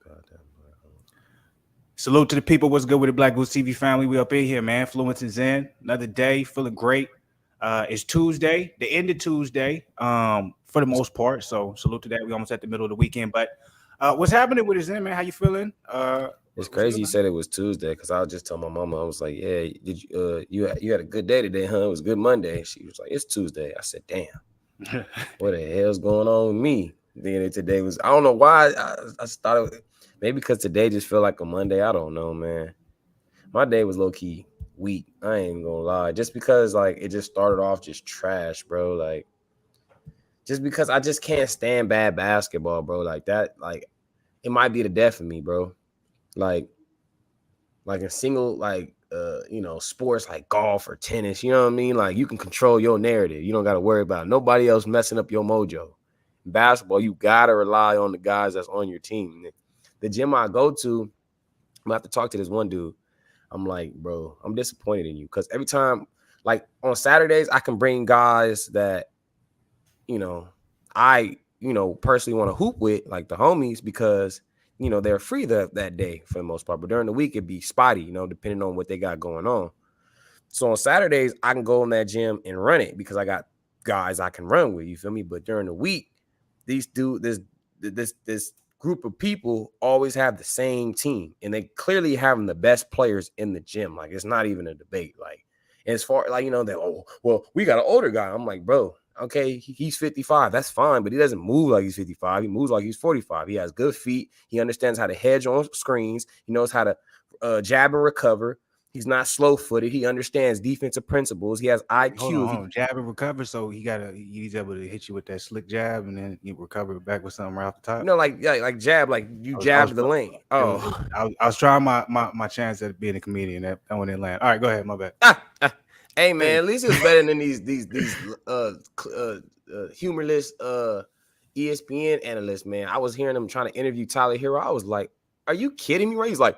about that. Salute to the people. What's good with the Black Goose TV family? We up in here, man. Fluence and Zen. Another day, feeling great. It's Tuesday, the end of Tuesday, for the most part. So salute to that. We almost at the middle of the weekend. But what's happening with Zen, man? How you feeling? It's What's crazy good, you man? said it was Tuesday because I was just telling my mama, I was like, "Yeah, did you had a good day today, huh? It was a good Monday." She was like, "It's Tuesday." I said, "Damn, what the hell's going on with me?" Then today was I don't know why I started maybe because today just felt like a Monday. I don't know, man. My day was low key weak. I ain't gonna lie, just because like it just started off just trash, bro. Like just because I just can't stand bad basketball, bro. Like that, like it might be the death of me, bro. Like like in single sports like golf or tennis, you know what I mean? Like you can control your narrative. You don't got to worry about nobody else messing up your mojo. In basketball, you got to rely on the guys that's on your team. The gym I go to, I'm gonna have to talk to this one dude. I'm like, bro, I'm disappointed in you because every time, like on Saturdays, I can bring guys that, you know, personally want to hoop with, like the homies, because they're free that day for the most part. But during the week, it'd be spotty, depending on what they got going on. So on Saturdays, I can go in that gym and run it because I got guys I can run with. You feel me? But during the week, this group of people always have the same team, and they clearly having the best players in the gym. Like it's not even a debate. Like as far like we got an older guy. I'm like, bro. Okay, he's 55. That's fine, but he doesn't move like he's 55. He moves like he's 45. He has good feet. He understands how to hedge on screens. He knows how to jab and recover. He's not slow-footed. He understands defensive principles. He has Hold IQ. on, hold on. Jab and recover. So he's able to hit you with that slick jab, and then you recover back with something right off the top. Like jab, like you I jab was, to the lane. Oh, I was trying my chance at being a comedian. That one didn't land. All right, go ahead. My bad. Hey man, Hey, at least it was better than these humorless ESPN analysts, man. I was hearing them trying to interview Tyler Hero. I was like, are you kidding me? Right? He's like,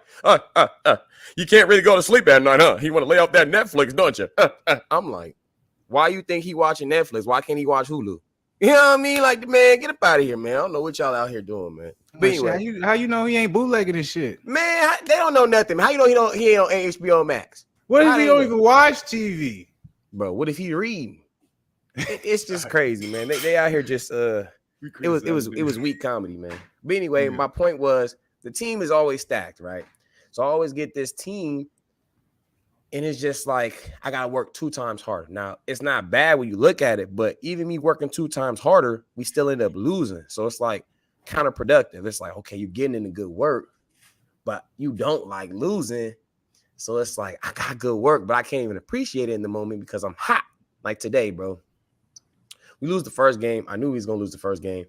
you can't really go to sleep at night, huh? You want to lay off that Netflix, don't you? I'm like, why you think he watching Netflix? Why can't he watch Hulu? You know what I mean? Like, man, get up out of here, man. I don't know what y'all out here doing, man. But shit, anyway, how you know he ain't bootlegging this shit? man, they don't know nothing. How you know he ain't on HBO Max? What if How he they don't know? even watch TV? Bro, what if he reading? It's just crazy, man. They out here just We it was weak comedy, man. But anyway, Yeah. my point was the team is always stacked, right? So I always get this team, and it's just like I gotta work 2 times harder. Now it's not bad when you look at it, but even me working 2 times harder, we still end up losing. So it's like counterproductive. It's like, okay, you're getting in the good work, but you don't like losing. So it's like I got good work, but I can't even appreciate it in the moment because I'm hot. Like today, bro. We lose the first game. I knew he was gonna lose the first game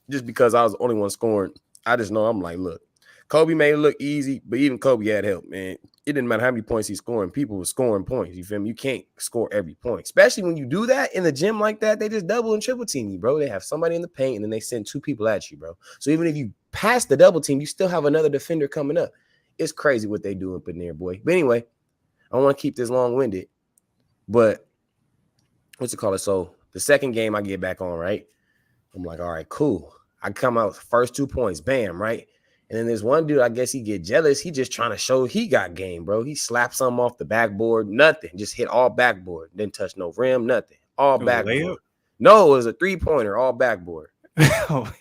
just because I was the only one scoring. I just know I'm like, look, Kobe made it look easy, but even Kobe had help, man. It didn't matter how many points he's scoring. People were scoring points. You feel me? You can't score every point, especially when you do that in the gym like that. They just double and triple team you, bro. They have somebody in the paint and then they send 2 people at you, bro. So even if you pass the double team, you still have another defender coming up. It's crazy what they do up in there, boy. But anyway, I don't want to keep this long-winded, but what's it called? So the second game I get back on, right? I'm like, all right, cool. I come out first 2 points, bam, right? And then there's one dude, I guess he get jealous. He just trying to show he got game, bro. He slapped something off the backboard, nothing. Just hit all backboard. Didn't touch no rim, nothing. All It was a backboard. layup. No, it was a 3-pointer, all backboard. Oh,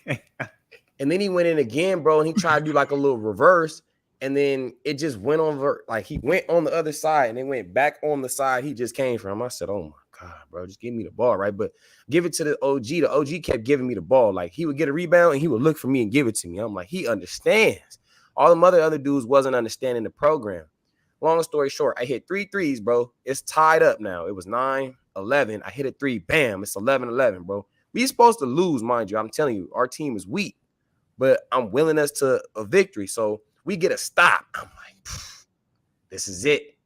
And then he went in again, bro, and he tried to do like a little reverse. And then it just went over, like he went on the other side and then went back on the side he just came from. I said, oh my God, bro, just give me the ball, right? But give it to the OG. The OG kept giving me the ball. Like he would get a rebound and he would look for me and give it to me. I'm like, he understands. All the other dudes wasn't understanding the program. Long story short, I hit 3 threes, bro. It's tied up now. It was 9-11. I hit a 3. Bam. It's 11-11, bro. We supposed to lose, mind you. I'm telling you, our team is weak, but I'm willing us to a victory. So we get a stop. I'm like, this is it.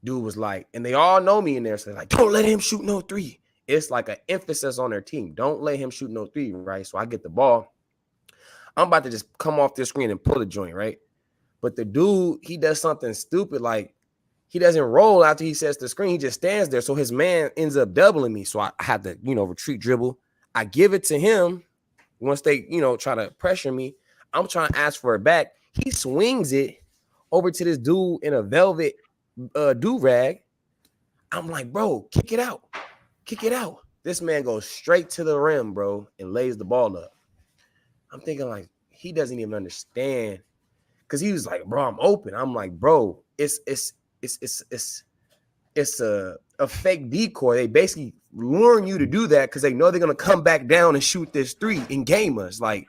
Dude was like, and they all know me in there. So they're like, don't let him shoot no 3. It's like an emphasis on their team. Don't let him shoot no 3, right? So I get the ball. I'm about to just come off this screen and pull the joint, right? But the dude, he does something stupid. Like he doesn't roll after he sets the screen. He just stands there. So his man ends up doubling me. So I have to, retreat dribble. I give it to him. Once they, try to pressure me, I'm trying to ask for it back. He swings it over to this dude in a velvet do-rag. I'm like, bro, kick it out. Kick it out. This man goes straight to the rim, bro, and lays the ball up. I'm thinking like he doesn't even understand. Cause he was like, bro, I'm open. I'm like, bro, it's a fake decoy. They basically luring you to do that because they know they're gonna come back down and shoot this three and game us. Like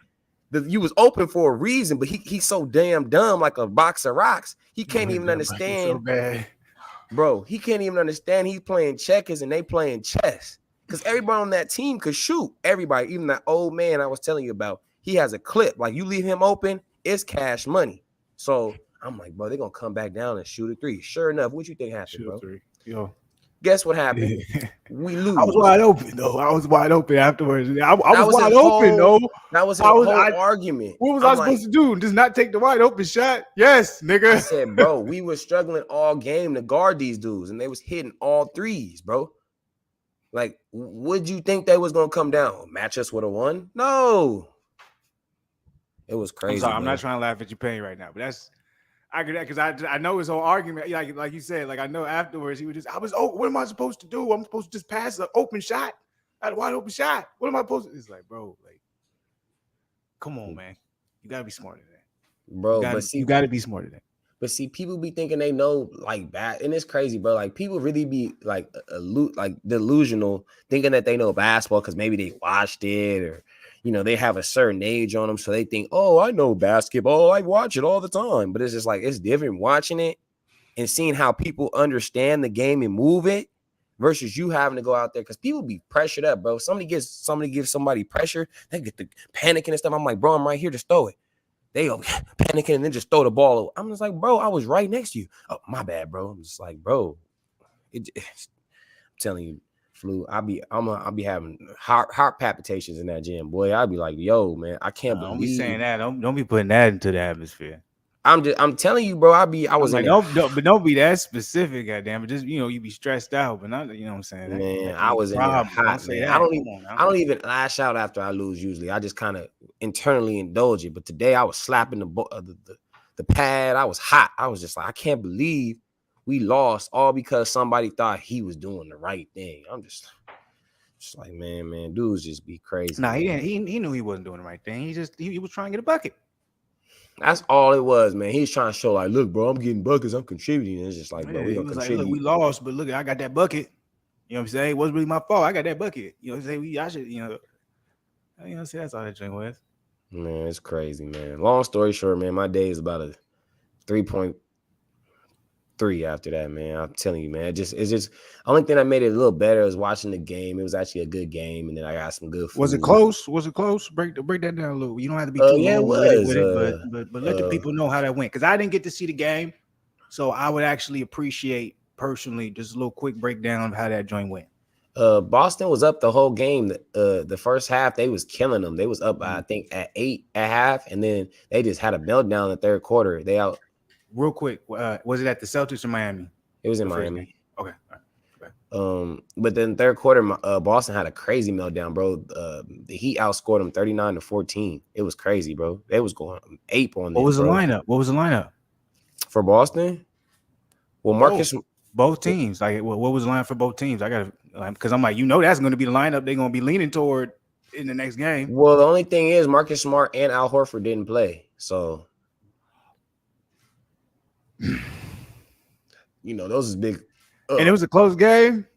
you was open for a reason, but he's so damn dumb, like a box of rocks. He can't even understand. So bad. Bro, he can't even understand he's playing checkers and they playing chess. Because everybody on that team could shoot. Everybody, even that old man I was telling you about, he has a clip. Like you leave him open, it's cash money. So I'm like, bro, they're gonna come back down and shoot a three. Sure enough, what you think happened, bro? Three. Yo. Guess what happened? We lose. I was wide open though. I was wide open afterwards. I was wide open though. That was a whole argument. What was I supposed to do? Just not take the wide open shot? Yes, nigga. I said, bro, we were struggling all game to guard these dudes, and they was hitting all threes, bro. Like, would you think they was gonna come down? Match us with a one? No. It was crazy. I'm sorry, I'm not trying to laugh at your pain right now, but I get that because I know his whole argument. Like you said, like I know afterwards he was just, what am I supposed to do? I'm supposed to just pass an open shot, a wide open shot. What am I supposed to? It's like, bro, like, come on, man. You gotta be smarter than that. Bro, you gotta be smarter than that. But see, people be thinking they know like bad, and it's crazy, bro. Like people really be like delusional, thinking that they know basketball because maybe they watched it or they have a certain age on them, so they think, oh, I know basketball, I watch it all the time. But it's just like it's different watching it and seeing how people understand the game and move it versus you having to go out there because people be pressured up, bro. Somebody gives somebody pressure, they get the panicking and stuff. I'm like, bro, I'm right here, just throw it. They go panicking and then just throw the ball over. I'm just like, bro, I was right next to you. Oh, my bad, bro. I'm just like, bro. I'm telling you, Flu, I'll be having heart palpitations in that gym, boy. I'll be like, yo, man, I can't believe. Don't be saying that. Don't be putting that into the atmosphere. I'm telling you, bro. Don't be that specific, goddamn. But just you be stressed out, but not what I'm saying. Man, I was in there hot, man. I don't even lash out after I lose. Usually, I just kind of internally indulge it. But today, I was slapping the pad. I was hot. I was just like, I can't believe we lost all because somebody thought he was doing the right thing. I'm just like, man, dudes just be crazy. Nah, he knew he wasn't doing the right thing. He was trying to get a bucket. That's all it was, man. He's trying to show like, look, bro, I'm getting buckets, I'm contributing. And it's just like, bro, we gonna contribute. Like, look, we lost, but look, I got that bucket. You know what I'm saying? It wasn't really my fault. I got that bucket. You know what I'm saying? I should, see, that's all that drink was. Man, it's crazy, man. Long story short, man, my day is about a 3.3 after that, man. I'm telling you, man. It's just only thing that made it a little better was watching the game. It was actually a good game, and then I got some good food. Was it close? Break that down a little. You don't have to be too long with it, but let the people know how that went. Because I didn't get to see the game, so I would actually appreciate personally just a little quick breakdown of how that joint went. Boston was up the whole game. The first half, they was killing them. They was up, I think, at 8 at half, and then they just had a meltdown in the third quarter. They out. Real quick, was it at the Celtics or Miami? It was in Miami. Okay. Right. But then third quarter, Boston had a crazy meltdown, bro. The Heat outscored them 39-14. It was crazy, bro. They was going ape on them. What was the lineup for Boston? Well, Marcus, both teams. Like, what was the line for both teams? I gotta, because I'm like, that's going to be the lineup they're going to be leaning toward in the next game. Well, the only thing is Marcus Smart and Al Horford didn't play, so. Those is big. And it was a close game.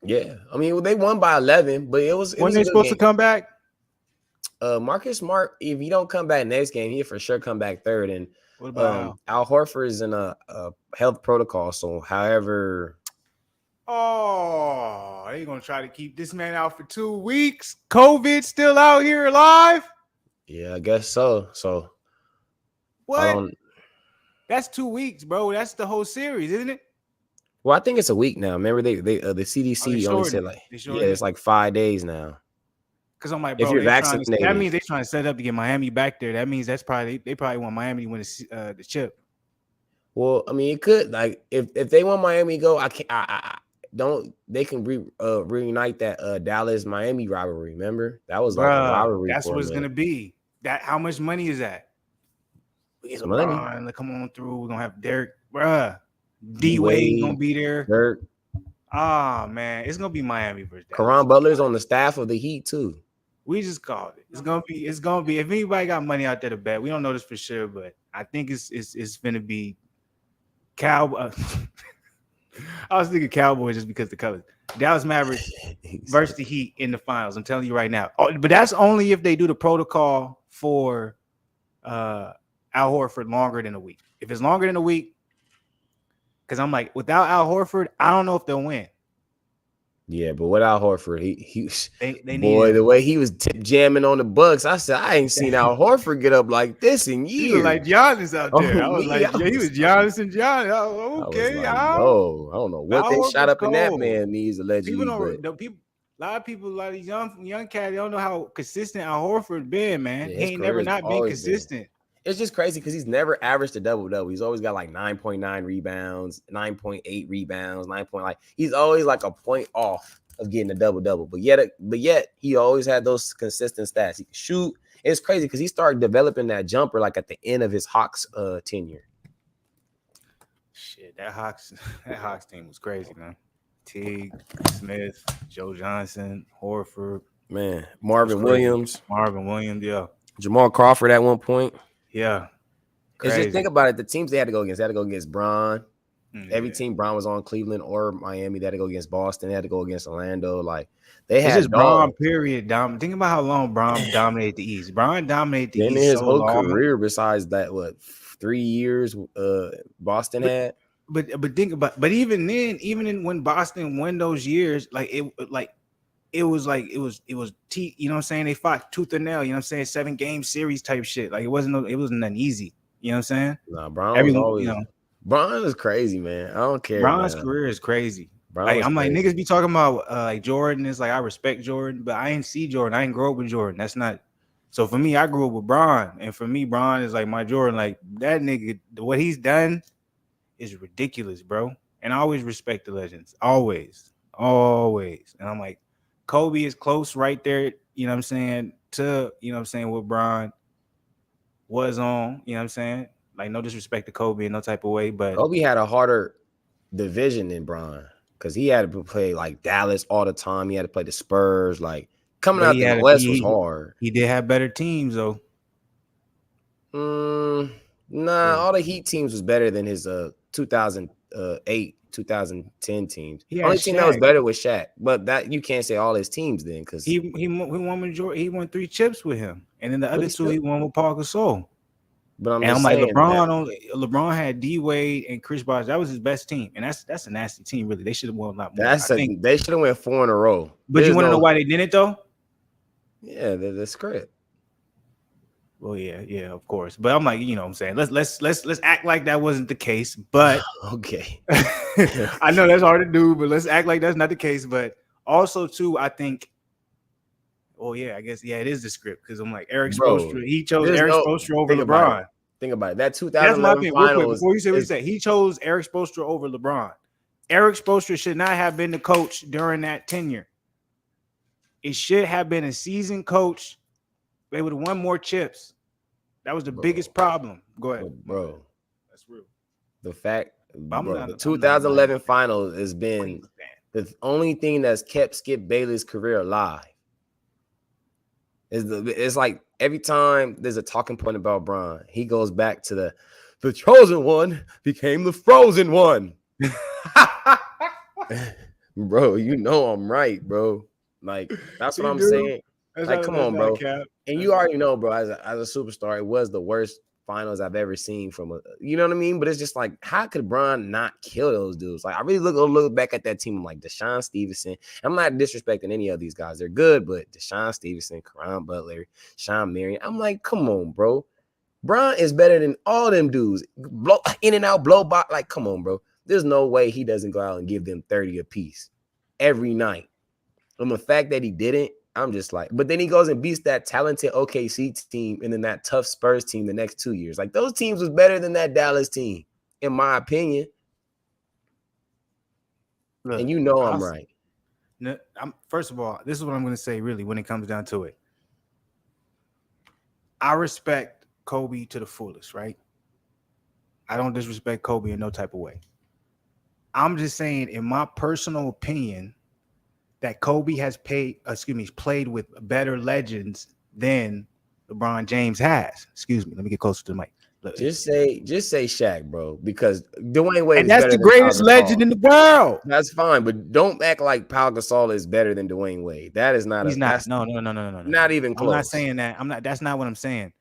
Yeah, I mean, they won by 11, but it was. When they supposed to come back? Marcus Smart, if he don't come back next game, he'll for sure come back third. And what about Al Horford is in a health protocol, so however. Oh, they gonna try to keep this man out for 2 weeks. COVID still out here alive? Yeah, I guess so. So what? That's 2 weeks, bro. That's the whole series, isn't it? Well, I think it's a week now. Remember, the CDC only said it's like 5 days now. Because I'm like, bro, if you're vaccinated, that means they're trying to set up to get Miami back there. That means they probably want Miami to win the chip. Well, I mean, it could if they want Miami to go, they can reunite that Dallas Miami rivalry. Remember, that was like a rivalry. That's what it's gonna be. That how much money is that? We get Money. LeBron, like, come on through. We're gonna have Derek, bruh. D Wade gonna D-Wade, be there. Dirk. Ah, man, it's gonna be Miami versus Dallas. Karan Butler's on the staff of the Heat too. We just called it. It's gonna be. If anybody got money out there to bet, we don't know this for sure, but I think it's gonna be Cowboy. I was thinking Cowboys just because the colors. Dallas Mavericks versus the Heat in the finals. I'm telling you right now. Oh, but that's only if they do the protocol for Al Horford longer than a week. If it's longer than a week, because I'm like, without Al Horford, I don't know if they'll win. Yeah, but without Horford, he They boy, need the way he was tip jamming on the Bucks, I said I ain't seen Al Horford get up like this in he years. was like Giannis out there. I was Me, like, he was Giannis and Giannis. I was Okay, like, bro, I don't know what Al they shot Horford's up in that cold. man knees allegedly. People But don't. A lot of people, a lot of these young cats, don't know how consistent Al Horford been, man. yeah, He ain't never not been consistent. It's just crazy because he's never averaged a double-double. He's always got like 9.9 rebounds, 9.8 rebounds, 9 point, like he's always like a point off of getting a double-double. But yet he always had those consistent stats. He can shoot. It's crazy because he started developing that jumper like at the end of his Hawks tenure. Shit, that Hawks team was crazy, man. Teague, Smith, Joe Johnson, Horford, Man, Marvin Williams, yeah. Jamal Crawford at one point. Yeah. Crazy. Just think about it. The teams they had to go against Bron. Every team Bron was on, Cleveland or Miami, they had to go against Boston. They had to go against Orlando. Like they had just Bron, period. Think about how long Bron dominated the East. Bron dominated the East in his so whole long. career, besides that, 3 years Boston had. But think about, but even then, when Boston won those years, it was you know what I'm saying? They fought tooth and nail, you know what I'm saying? 7-game series type shit. Like it wasn't nothing easy. You know what I'm saying? Nah, Bron was always, Bron is crazy, man. I don't care. Bron's career is crazy. I'm like, niggas be talking about like Jordan is like, I respect Jordan, but I ain't see Jordan. I ain't grow up with Jordan. That's not. So for me, I grew up with Bron, and for me, Bron is like my Jordan. Like that nigga, what he's done is ridiculous, bro. And I always respect the legends, always. And I'm like, Kobe is close right there. You know what I'm saying? To what Bron was on. You know what I'm saying? Like no disrespect to Kobe in no type of way, but Kobe had a harder division than Bron because he had to play like Dallas all the time. He had to play the Spurs. Like coming out the West was hard. He did have better teams though. Nah, all the Heat teams was better than his 2008, 2010 teams. The only team that was better was Shaq, but that you can't say all his teams then because he won majority. He won 3 chips with him, and then the other 2 he won with Paul Gasol. But I'm like LeBron had D Wade and Chris Bosh. That was his best team, and that's a nasty team. Really, they should have won a lot more. They should have went 4 in a row. But you want to know why they didn't though? Yeah, the script. Well, yeah, of course. But I'm like, you know what I'm saying? Let's act like that wasn't the case. But okay. I know that's hard to do, but let's act like that's not the case. But also too, I think I guess it is the script because I'm like Eric Spoelstra. He chose Eric Spoelstra over LeBron. Think about it. That 2011 that's my finals. Real quick, before you say what you say, he chose Eric Spoelstra over LeBron. Eric Spoelstra should not have been the coach during that tenure. It should have been a seasoned coach. They would have won more chips. That was the biggest problem. Go ahead, bro. That's real. The fact, the 2011 finals has been the only thing that's kept Skip Bayless' career alive. It's like every time there's a talking point about Bron, he goes back to the chosen one became the frozen one. Bro, you know I'm right, bro. Like that's what I'm saying. Like, come on, bro. And you already know, bro, as a superstar, it was the worst finals I've ever seen from you know what I mean? But it's just like, how could Bron not kill those dudes? Like, I really look back at that team. I'm like, Deshaun Stevenson. I'm not disrespecting any of these guys. They're good, but Deshaun Stevenson, Caron Butler, Sean Marion. I'm like, come on, bro. Bron is better than all them dudes. Blow in and out, blow by. Like, come on, bro. There's no way he doesn't go out and give them 30 apiece every night. And the fact that he didn't, I'm just like, but then he goes and beats that talented OKC team and then that tough Spurs team the next 2 years. Like those teams was better than that Dallas team, in my opinion. Look, and you know I'm right. First of all, this is what I'm going to say really when it comes down to it. I respect Kobe to the fullest, right? I don't disrespect Kobe in no type of way. I'm just saying, in my personal opinion, that Kobe has played with better legends than LeBron James has. Excuse me, let me get closer to the mic. Just say Shaq, bro, because Dwayne Wade And is that's better the than Pau greatest Gasol. legend in the world. That's fine, but don't act like Pau Gasol is better than Dwayne Wade. That is not He's a not. that's No, no, no, no, no, no, no, not no. even I'm not close. saying that. I'm not. That's not what I'm saying.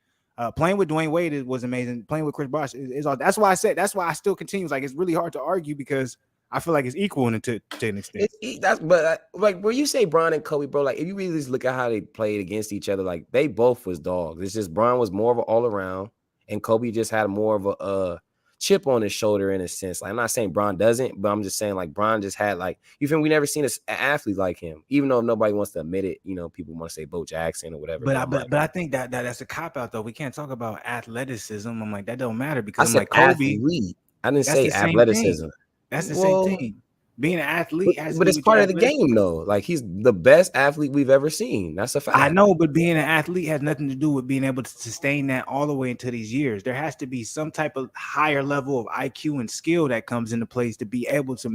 Playing with Dwayne Wade was amazing. Playing with Chris Bosh is all. That's why I said. That's why I still continue. Like, it's really hard to argue because I feel like it's equal to an extent. That's but like when you say Bron and Kobe, bro, like if you really just look at how they played against each other, like they both was dogs. It's just Bron was more of an all around, and Kobe just had more of a chip on his shoulder in a sense. Like I'm not saying Bron doesn't, but I'm just saying like Bron just had like you feel we never seen an athlete like him, even though nobody wants to admit it. You know, people want to say Bo Jackson or whatever. But But I I'm like, but I think that's a cop out though. We can't talk about athleticism. I'm like, that don't matter I because I'm said like, Kobe. athlete. I didn't That's say the same thing. athleticism. That's the same Well, thing. Being an but, athlete has to but do it's with your part of the athleticism. game though. Like he's the best athlete we've ever seen. That's a I fact. know, but being an athlete has nothing to do with being able to sustain that all the way into these years. There has to be some type of higher level of IQ and skill that comes into place to be able to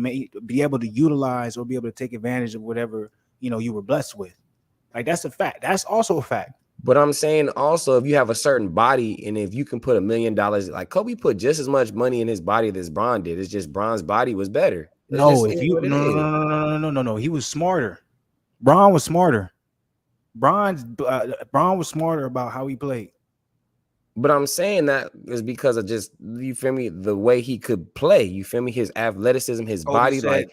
be able to utilize or be able to take advantage of whatever you were blessed with. Like, that's a fact. That's also a fact. But I'm saying also, if you have a certain body and if you can put $1 million, like Kobe put just as much money in his body as Bron did. It's just Bron's body was better. It No, just if is you what it no no is. no no no no no no no, he was smarter. Bron was smarter. Bron was smarter about how he played. But I'm saying that is because of just you feel me, the way he could play. You feel me, his athleticism, his Kobe body, said,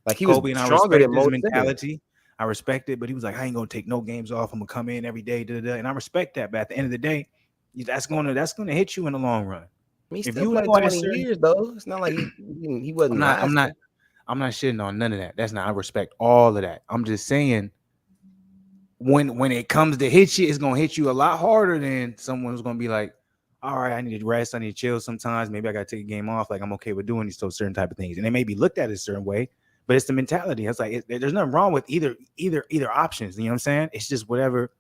like he was Kobe, and I stronger respect than his most centers. mentality. I respect it, but he was like, I ain't gonna take no games off. I'm gonna come in every day, da, da, da. And I respect that. But at the end of the day, that's gonna hit you in the long run. He If still you played know at a 20 certain, years though. It's not like he I'm wasn't not, I'm lasting. not, I'm not shitting on none of that. That's not. I respect all of that. I'm just saying, when it comes to hit you, it's gonna hit you a lot harder than someone who's gonna be like, all right, I need to rest, I need to chill sometimes. Maybe I gotta take a game off. Like, I'm okay with doing these certain type of things. And they may be looked at a certain way, but it's the mentality. It's like there's nothing wrong with either options. You know what I'm saying? It's just whatever.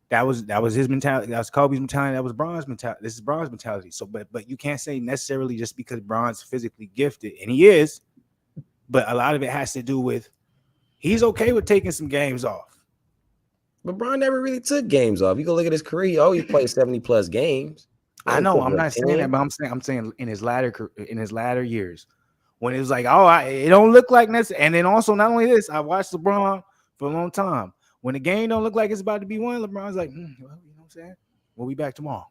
That was his mentality. That was Kobe's mentality. That was Bron's mentality. This is Bron's mentality. So, but you can't say necessarily just because Bron's physically gifted, and he is, but a lot of it has to do with he's okay with taking some games off. But Bron never really took games off. You go look at his career, he always played 70 plus games. He I ain't know put I'm no not saying that, 10. but I'm saying in his latter years, when it was like, oh, it don't look like this. And then also, not only this, I watched LeBron for a long time. When the game don't look like it's about to be won, LeBron's like, well, you know what I'm saying? We'll be back tomorrow.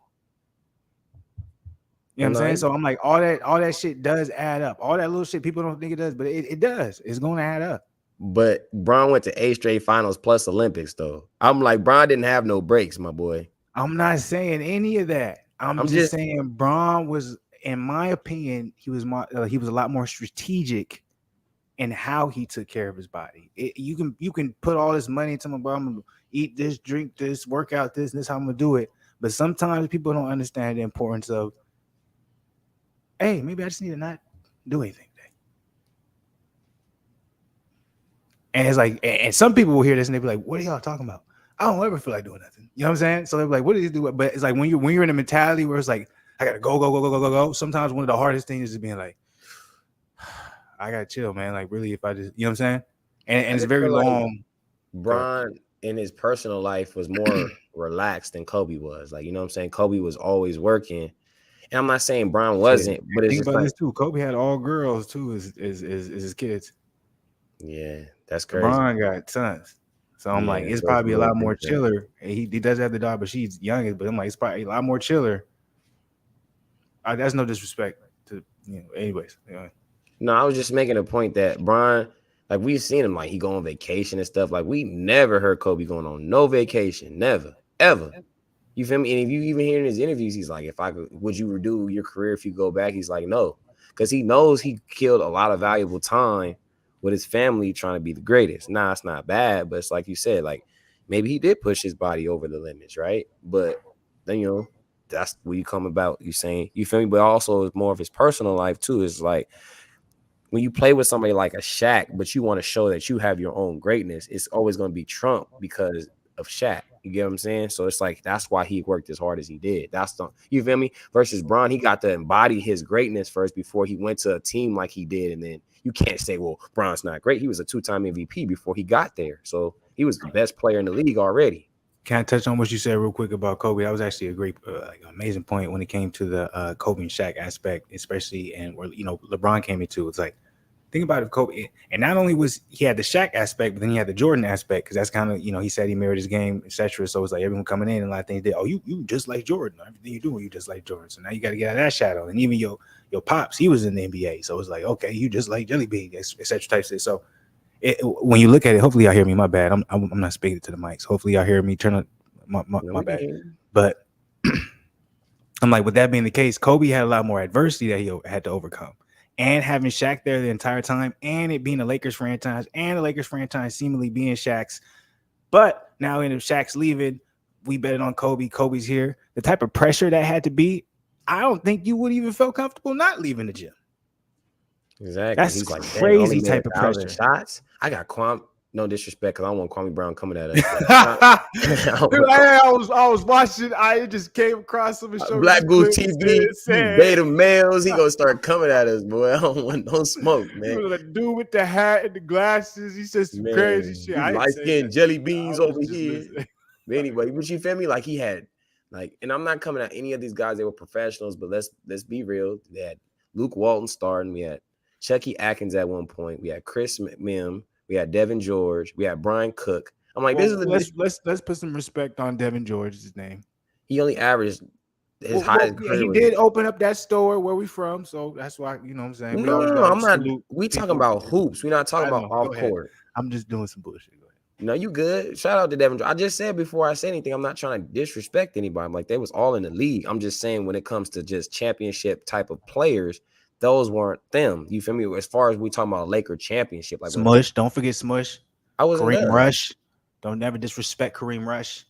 You know what I'm saying? No, So I'm like, all that shit does add up. All that little shit people don't think it does, but it does. It's going to add up. but Bron went to 8 straight finals plus Olympics, though. I'm like, Bron didn't have no breaks, my boy. I'm not saying any of that. I'm I'm just just saying Braun was, in my opinion, he was a lot more strategic in how he took care of his body. You can put all this money into my bro. I'm gonna eat this, drink this, work out this, and this is how I'm gonna do it. But sometimes people don't understand the importance of, hey, maybe I just need to not do anything today. And it's like, and some people will hear this and they be like, "What are y'all talking about? I don't ever feel like doing nothing." You know what I'm saying? So they're like, "What do you do?" But it's like when you're in a mentality where it's like, I gotta go, go, go, go, go, go, go. Sometimes one of the hardest things is being like, I gotta chill, man. Like, really, if I just, you know what I'm saying? And I it's just very feel like long. Bron in his personal life was more relaxed than Kobe was. Like, you know what I'm saying? Kobe was always working. And I'm not saying Bron Shit. wasn't, but it's Think just about like, this too. Kobe had all girls too, as his kids. yeah, that's crazy. LeBron got sons. So I'm Yeah, like, it's so it's a probably a little lot more different. chiller. He does have the daughter, but she's youngest. But I'm like, it's probably a lot more chiller. That's no disrespect to Anyways, No, I was just making a point that Bron, like we've seen him, like he go on vacation and stuff. Like we never heard Kobe going on no vacation, never, ever. You feel me? And if you even hear in his interviews, he's like, "If I could, would you redo your career if you go back?" He's like, "No," because he knows he killed a lot of valuable time with his family trying to be the greatest. Nah, it's not bad, but it's like you said, like maybe he did push his body over the limits, right? But then that's what you come about. You saying you feel me? But also, it's more of his personal life too. It's like when you play with somebody like a Shaq, but you want to show that you have your own greatness, it's always going to be Trump because of Shaq. You get what I'm saying? So it's like that's why he worked as hard as he did. That's the you feel me? Versus Bron, he got to embody his greatness first before he went to a team like he did, and then you can't say, well, Bron's not great. He was a 2-time MVP before he got there, so he was the best player in the league already. Can I touch on what you said real quick about Kobe? That was actually a great, amazing point when it came to the Kobe and Shaq aspect, especially and where LeBron came into. It's like, think about it, Kobe, and not only was he had the Shaq aspect, but then he had the Jordan aspect because that's kind of he said he mirrored his game, etc. So it's like everyone coming in and a lot of things did. Oh, you just like Jordan. Everything you do, you just like Jordan. So now you got to get out of that shadow. And even your pops, he was in the NBA, so it's like okay, you just like Jelly Bean, etc. type shit. So. When you look at it, hopefully y'all hear me. My bad. I'm not speaking to the mics. Hopefully y'all hear me. Turn on my bad. But I'm like, with that being the case, Kobe had a lot more adversity that he had to overcome, and having Shaq there the entire time, and it being a Lakers franchise, and the Lakers franchise seemingly being Shaq's. But now, if Shaq's leaving, we bet it on Kobe. Kobe's here. The type of pressure that had to be, I don't think you would even feel comfortable not leaving the gym. Exactly. That's he's like crazy type of pressure. Shots. I got no disrespect because I don't want Kwame Brown coming at us. I was watching. I just came across him and showed Black Goose TV, beta males. He gonna start coming at us, boy. I don't want no smoke, man. The dude with the hat and the glasses. He said some crazy shit. Light skinned jelly beans over here. But anyway, but you feel me? Like he had, and I'm not coming at any of these guys. They were professionals, but let's be real. They had Luke Walton starting. We had Chucky Atkins at one point. We had Chris Mim. We had Devin George. We had Brian Cook. I'm like, this is let's put some respect on Devin George's name. He only averaged his highest. Yeah, he did open up that store where we from, so that's why what I'm saying. No, I'm not. We talking about hoops. We're not talking about off court. I'm just doing some bullshit. Go ahead. No, you good. Shout out to Devin George. I just said before I say anything, I'm not trying to disrespect anybody. I'm like, they was all in the league. I'm just saying when it comes to just championship type of players, those weren't them. You feel me? As far as we talking about Laker championship, like Smush, don't forget Smush. I wasn't Kareem done. Rush. Don't never disrespect Kareem Rush.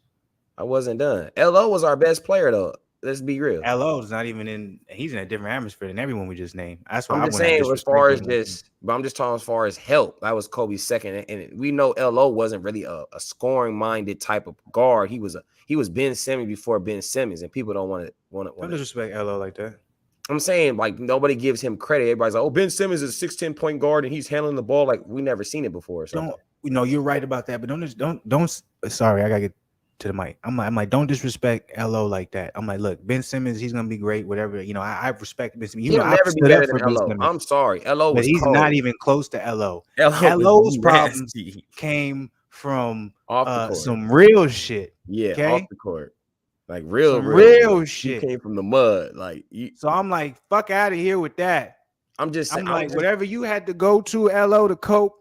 I wasn't done. LO was our best player though. Let's be real. LO is not even in. He's in a different atmosphere than everyone we just named. That's why I'm just saying as far as just, but I'm just talking as far as help. That was Kobe's second, and we know LO wasn't really a scoring minded type of guard. He was Ben Simmons before Ben Simmons, and people don't want to. Don't disrespect LO like that. I'm saying, like, nobody gives him credit. Everybody's like, oh, Ben Simmons is a 6'10" point guard and he's handling the ball like we never seen it before. So you're right about that, but don't. Sorry, I gotta get to the mic. I'm like, don't disrespect LO like that. I'm like, look, Ben Simmons, he's gonna be great, whatever. I respect Ben Simmons. He'll never be better than LO. I'm sorry, LO, but he's not even close to LO. LO's problems came from some real shit. Yeah, off the court. Like real shit. He came from the mud. So I'm like, fuck out of here with that. I'm just saying, whatever you had to go to LO to cope.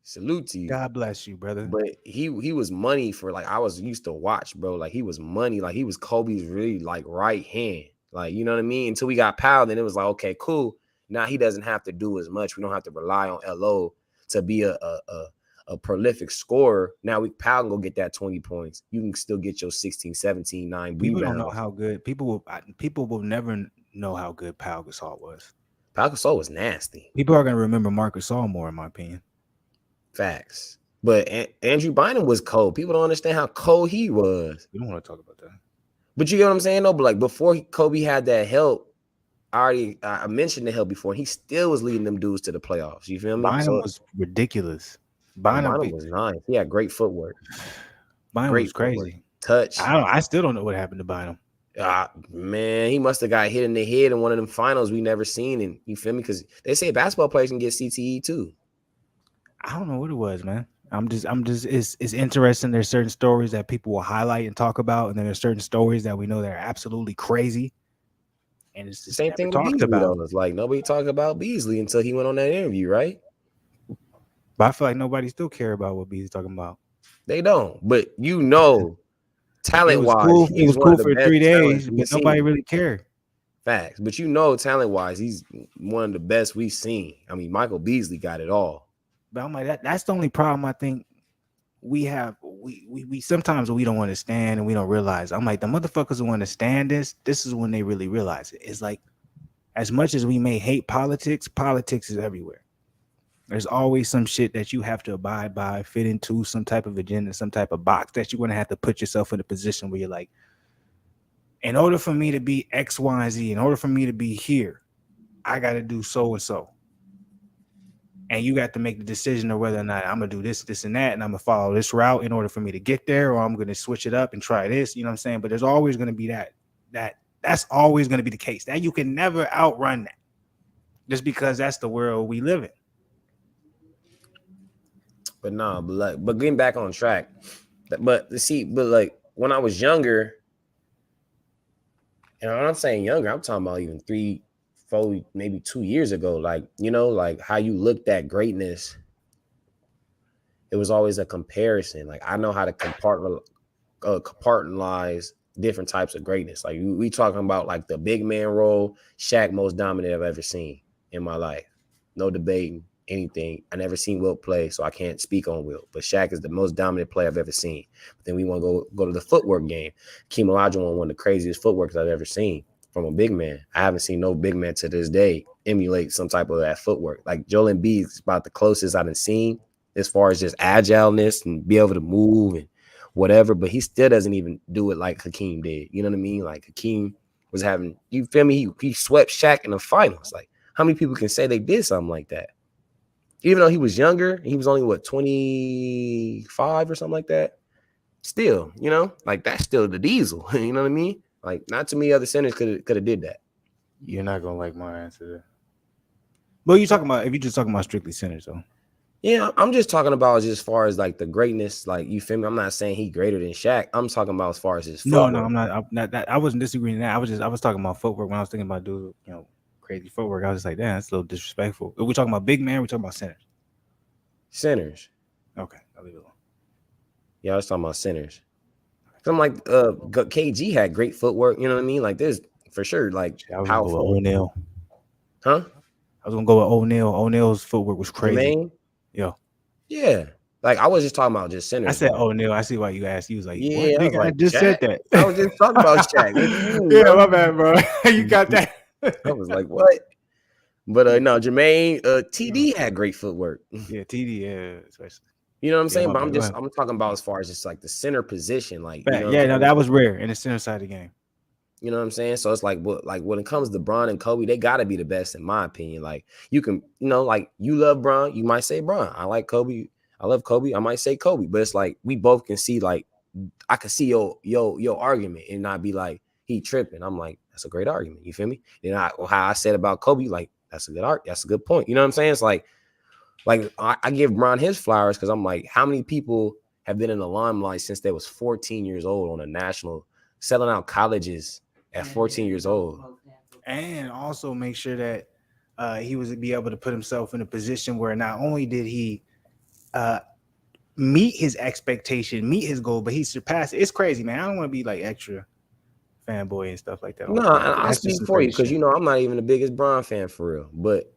Salute to you. God bless you, brother. But he was money for I was used to watch, bro. Like he was money. Like he was Kobe's really right hand. Like, you know what I mean? Until we got Powell, then it was like, okay, cool. Now he doesn't have to do as much. We don't have to rely on LO to be a prolific scorer. Now Powell can go get that 20 points. You can still get your 16, 17, 9 people rebounds. Don't know how good people will never know how good Pau Gasol was. Pau Gasol was nasty. People are going to remember Marc Gasol more, in my opinion. Facts. But Andrew Bynum was cold. People don't understand how cold he was. We don't want to talk about that. But you get what I'm saying, though? But before Kobe had that help, I mentioned the help before, and he still was leading them dudes to the playoffs. You feel me? Bynum was ridiculous. Bynum was nice. He had great footwork. Bynum was crazy. Touch. I still don't know what happened to Bynum. Man, he must have got hit in the head in one of them finals we never seen. And you feel me? Because they say basketball players can get CTE too. I don't know what it was, man. I'm just it's interesting. There's certain stories that people will highlight and talk about, and then there's certain stories that we know that are absolutely crazy. And it's the same thing with Beasley, though. It's like nobody talked about Beasley until he went on that interview, right? But I feel like nobody still care about what Beasley's talking about. They don't. But talent-wise, it was cool for 3 days, but nobody really cared. Facts. But talent-wise, he's one of the best we've seen. I mean, Michael Beasley got it all. But I'm like, that's the only problem I think we have. We sometimes we don't understand and we don't realize. I'm like, the motherfuckers who understand this is when they really realize it. It's like, as much as we may hate politics is everywhere. There's always some shit that you have to abide by, fit into some type of agenda, some type of box that you're going to have to put yourself in a position where you're like, in order for me to be X, Y, and Z, in order for me to be here, I got to do so and so. And you got to make the decision of whether or not I'm going to do this, this, and that, and I'm going to follow this route in order for me to get there, or I'm going to switch it up and try this, you know what I'm saying? But there's always going to be that's always going to be the case. That you can never outrun that, just because that's the world we live in. But no, but getting back on track. But like when I was younger, and when I'm saying younger, I'm talking about even 3, 4, maybe 2 years ago. Like, you know, like how you looked at greatness. It was always a comparison. Like I know how to compartmentalize different types of greatness. Like we talking about like the big man role, Shaq most dominant I've ever seen in my life. No debating anything. I never seen Wilt play, so I can't speak on Wilt. But Shaq is the most dominant player I've ever seen. But then we want to go to the footwork game. Keem Olajuwon, one of the craziest footworks I've ever seen from a big man. I haven't seen no big man to this day emulate some type of that footwork. Like Joel Embiid is about the closest I've seen as far as just agileness and be able to move and whatever. But he still doesn't even do it like Hakeem did. You know what I mean? Like Hakeem was having, you feel me? He swept Shaq in the finals. Like how many people can say they did something like that? Even though he was younger, he was only 25 or something like that. Still, you know, like that's still the diesel. You know what I mean? Like not too many other centers could have did that. You're not gonna like my answer. But you talking about if you're just talking about strictly centers though. Yeah, I'm just talking about just as far as like the greatness. Like you feel me? I'm not saying he greater than Shaq. I'm talking about as far as his footwork. No, I'm not that. I wasn't disagreeing with that. I was talking about footwork when I was thinking about dude, you know, crazy footwork. I was just like, damn, that's a little disrespectful. If we're talking about big man, we're talking about centers. Centers. Okay, I'll leave it alone. Yeah, I was talking about centers. I'm like, KG had great footwork. You know what I mean? Like this for sure. Like I was powerful. Gonna go with O'Neal. Huh? I was gonna go with O'Neal. O'Neal's footwork was crazy. Jermaine? Yeah. Like I was just talking about just centers. I said O'Neal. I see why you asked. You was like, yeah, what? Nigga, I just said that. I was just talking about Shaq. What you mean, yeah, bro? my bad, bro. You got that. I was like, what? But no, Jermaine, TD had great footwork. Yeah, TD, yeah, especially. You know what I'm saying? But I'm talking about as far as just like the center position, like you know no, that was rare in the center side of the game. You know what I'm saying? So it's like when it comes to Bron and Kobe, they gotta be the best in my opinion. Like you can, you know, like you love Bron, you might say Bron. I like Kobe, I love Kobe, I might say Kobe. But it's like we both can see, like I can see your argument and not be like he tripping. I'm like, that's a great argument. You feel me? Then how I said about Kobe, like that's a good point. You know what I'm saying? It's like I give Bron his flowers because I'm like, how many people have been in the limelight since they was 14 years old on a national, selling out colleges at 14 years old, and also make sure that he was be able to put himself in a position where not only did he meet his expectation, meet his goal, but he surpassed it. It's crazy, man. I don't want to be like extra fanboy and stuff like that. No, I'll speak for you because you know I'm not even the biggest Bron fan for real, but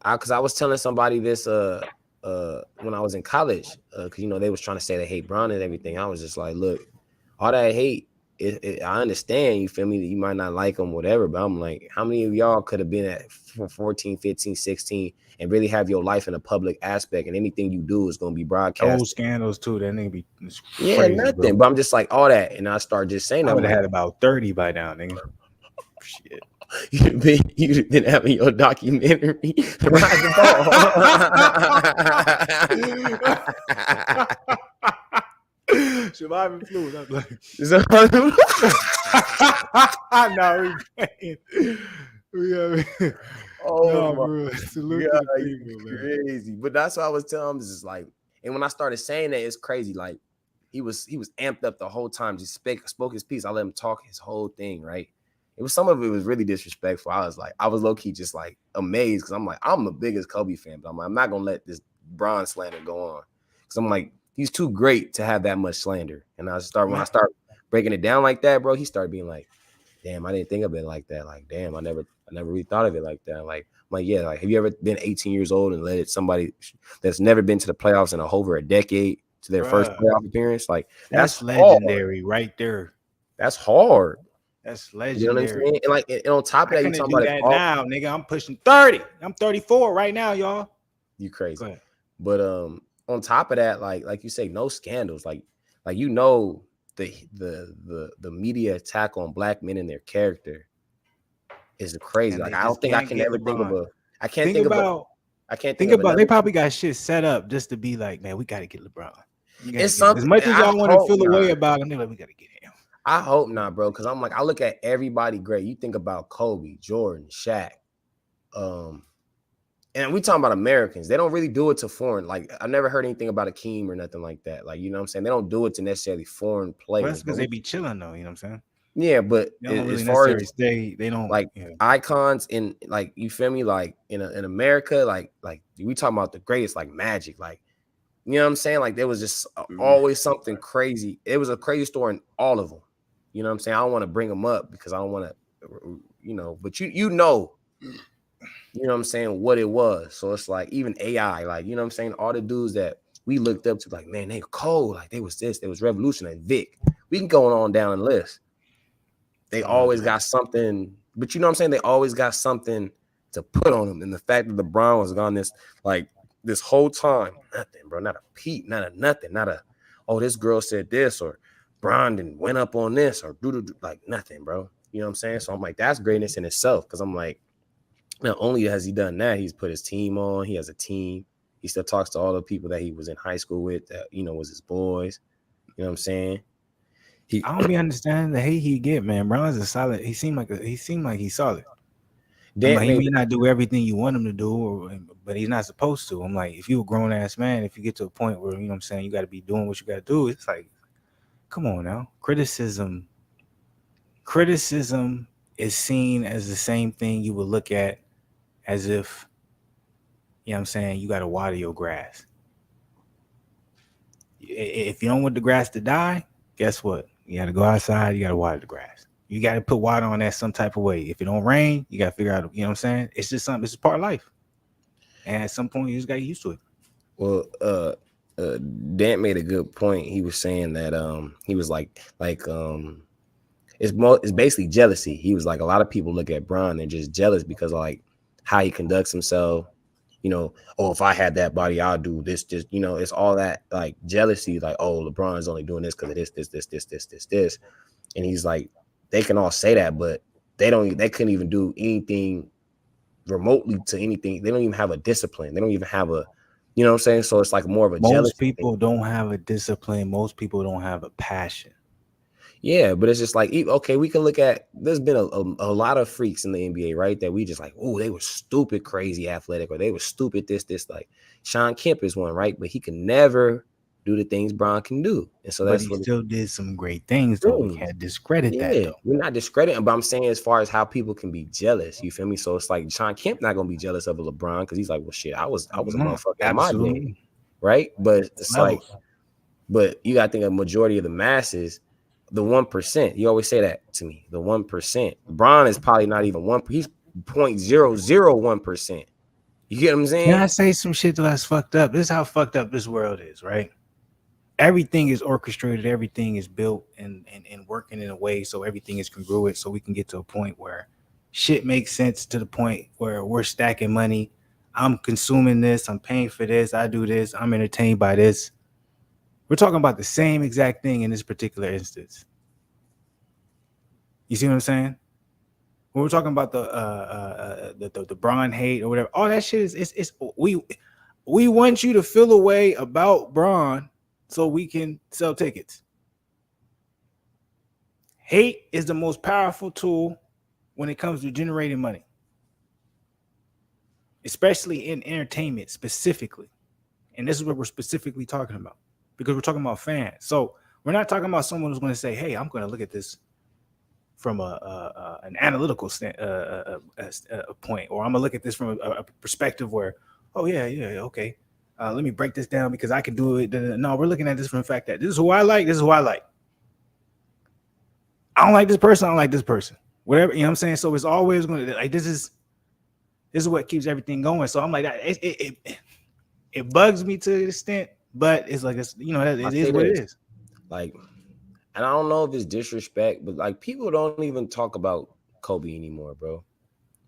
because I was telling somebody this when I was in college, because you know they was trying to say they hate Bron and everything. I was just like, look, all that hate, I understand, you feel me, that you might not like him, whatever, but I'm like, how many of y'all could have been at 14, 15, 16 and really have your life in a public aspect, and anything you do is going to be broadcast? Those scandals too, that nigga be crazy, nothing, bro. But I'm just like, all that, and I start just saying I would have had about 30 by now, nigga. Shit. You've been having your documentary. Surviving Fluence. I'm like, no, crazy. But that's what I was telling him. Is just like, and when I started saying that, it's crazy. Like he was amped up the whole time. Just spoke his piece. I let him talk his whole thing. Right. It was, some of it was really disrespectful. I was low key just like amazed because I'm like, I'm the biggest Kobe fan, but I'm not gonna let this Bron slander go on because I'm like, he's too great to have that much slander. And when I start breaking it down like that, bro, he started being like, damn, I didn't think of it like that. Like, damn, I never really thought of it like that. Like, I'm like, yeah, like, have you ever been 18 years old and let somebody that's never been to the playoffs in over a decade to their first playoff appearance? Like, that's legendary right there. That's hard. That's legendary. You know what I'm saying? And on top of that, you talking about that now, nigga. I'm pushing 30. I'm 34 right now, y'all. You crazy. Go ahead. But on top of that, like you say, no scandals. Like you know the media attack on black men and their character is crazy. And Like they I don't just think I can't can get ever think of LeBron. a I can't Think think of a about I can't think think of about they another probably team. got shit set up just to be like, man, we got to get LeBron. We got to It's get as something much as I y'all want to hope feel away not. about him. They're like, we got to get him. I hope not, bro. Cause I'm like, I look at everybody great. You think about Kobe, Jordan, Shaq, and we talking about Americans. They don't really do it to foreign. Like I never heard anything about Akeem or nothing like that. Like, you know what I'm saying? They don't do it to necessarily foreign Well, that's players. because they be chilling though. You know what I'm saying? Yeah, but They don't as really far necessarily as stay. They don't. like Yeah. icons in like you feel me, like in America, like we talking about the greatest, like Magic, like you know what I'm saying, like there was just always something crazy. It was a crazy story in all of them. You know what I'm saying? I don't want to bring them up because I don't want to, but you know what I'm saying, what it was. So it's like even AI, like you know what I'm saying, all the dudes that we looked up to, like man, they were cold, like they was this, they was revolutionary. Vic, we can go on down the list. They always got something, but you know what I'm saying? They always got something to put on them. And the fact that LeBron was gone this whole time, nothing, bro. Not a peep, not a nothing, not a, oh, this girl said this, or Bron went up on this, or like nothing, bro. You know what I'm saying? So I'm like, that's greatness in itself. Cause I'm like, not only has he done that, he's put his team on, he has a team. He still talks to all the people that he was in high school with, that, was his boys. You know what I'm saying? I don't be understanding the hate he get, man. Bron's a solid. He seemed like he's solid. I'm like, he may not do everything you want him to do, but he's not supposed to. I'm like, if you're a grown ass man, if you get to a point where you know what I'm saying, you got to be doing what you got to do. It's like, come on now. Criticism is seen as the same thing you would look at as if, you know what I'm saying, you got to water your grass. If you don't want the grass to die, guess what? You got to go outside. You got to water the grass. You got to put water on that some type of way. If it don't rain, you got to figure out, you know what I'm saying? It's just something. It's part of life. And at some point, you just got to get used to it. Well, Dan made a good point. He was saying that he was like it's basically jealousy. He was like, a lot of people look at Bron and just jealous because of like how he conducts himself. Oh, if I had that body, I'll do this. Just it's all that like jealousy. Like, oh, LeBron's only doing this because of this. And he's like, they can all say that, but they couldn't even do anything remotely to anything. They don't even have a discipline. They don't even have a, you know what I'm saying? So it's like more of a jealousy. Most people don't have a discipline. Most people don't have a passion. Yeah, but it's just like, okay, we can look at, there's been a lot of freaks in the NBA, right? That we just like, oh, they were stupid, crazy athletic, or they were stupid, this, like Sean Kemp is one, right? But he can never do the things Bron can do. And so that's what he still did some great things, though. We can't discredit that, though. We're not discrediting, but I'm saying as far as how people can be jealous, you feel me? So it's like Sean Kemp not gonna be jealous of a LeBron because he's like, well, shit, I was a motherfucker in my day, right? But it's like, but you gotta think of majority of the masses, the 1%. You always say that to me, the 1%. LeBron is probably not even one. He's 0.001%. You get what I'm saying? Can I say some shit that's fucked up? This is how fucked up this world is, right? Everything is orchestrated, everything is built and working in a way so everything is congruent, so we can get to a point where shit makes sense, to the point where we're stacking money. I'm consuming this, I'm paying for this, I do this, I'm entertained by this. We're talking about the same exact thing in this particular instance. You see what I'm saying? When we're talking about the Bron hate or whatever, all that shit is we want you to feel a way about Bron so we can sell tickets. Hate is the most powerful tool when it comes to generating money, especially in entertainment specifically. And this is what we're specifically talking about, because we're talking about fans. So we're not talking about someone who's going to say, hey, I'm going to look at this from an analytical point, or I'm going to look at this from a perspective where, oh, yeah, okay. Let me break this down because I can do it. No, we're looking at this from the fact that this is who I like. This is who I like. I don't like this person. I don't like this person. Whatever, you know what I'm saying? So it's always going to, like, this is what keeps everything going. So I'm like, it bugs me to an extent, but it's like, it is what it is. Like, and I don't know if it's disrespect, but like people don't even talk about Kobe anymore, bro.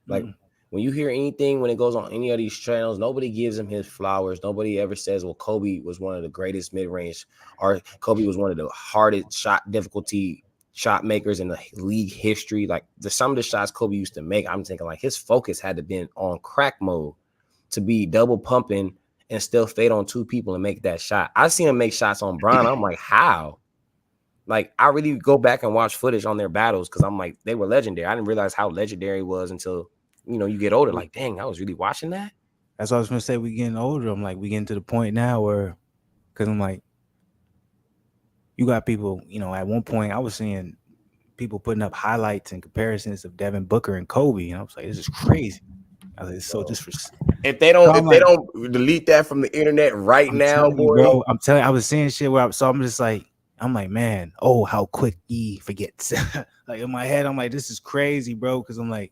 Like when you hear anything when it goes on any of these channels, nobody gives him his flowers. Nobody ever says, well, Kobe was one of the greatest mid-range, or Kobe was one of the hardest shot difficulty shot makers in the league history. Like some of the shots Kobe used to make, I'm thinking like his focus had to been on crack mode to be double pumping and still fade on two people and make that shot. I seen him make shots on Bron. I'm like, how? Like, I really go back and watch footage on their battles because I'm like, they were legendary. I didn't realize how legendary it was until, you get older. Like, dang, I was really watching that. That's what I was gonna say. We getting older. I'm like, we getting to the point now where, because I'm like, you got people, at one point I was seeing people putting up highlights and comparisons of Devin Booker and Kobe, and I was like, this is crazy. I was like, so just for if they don't delete that from the internet now, boy. Bro, I'm telling you, I was seeing shit where I'm like, man, oh, how quick he forgets. Like in my head, I'm like, this is crazy, bro. Because I'm like,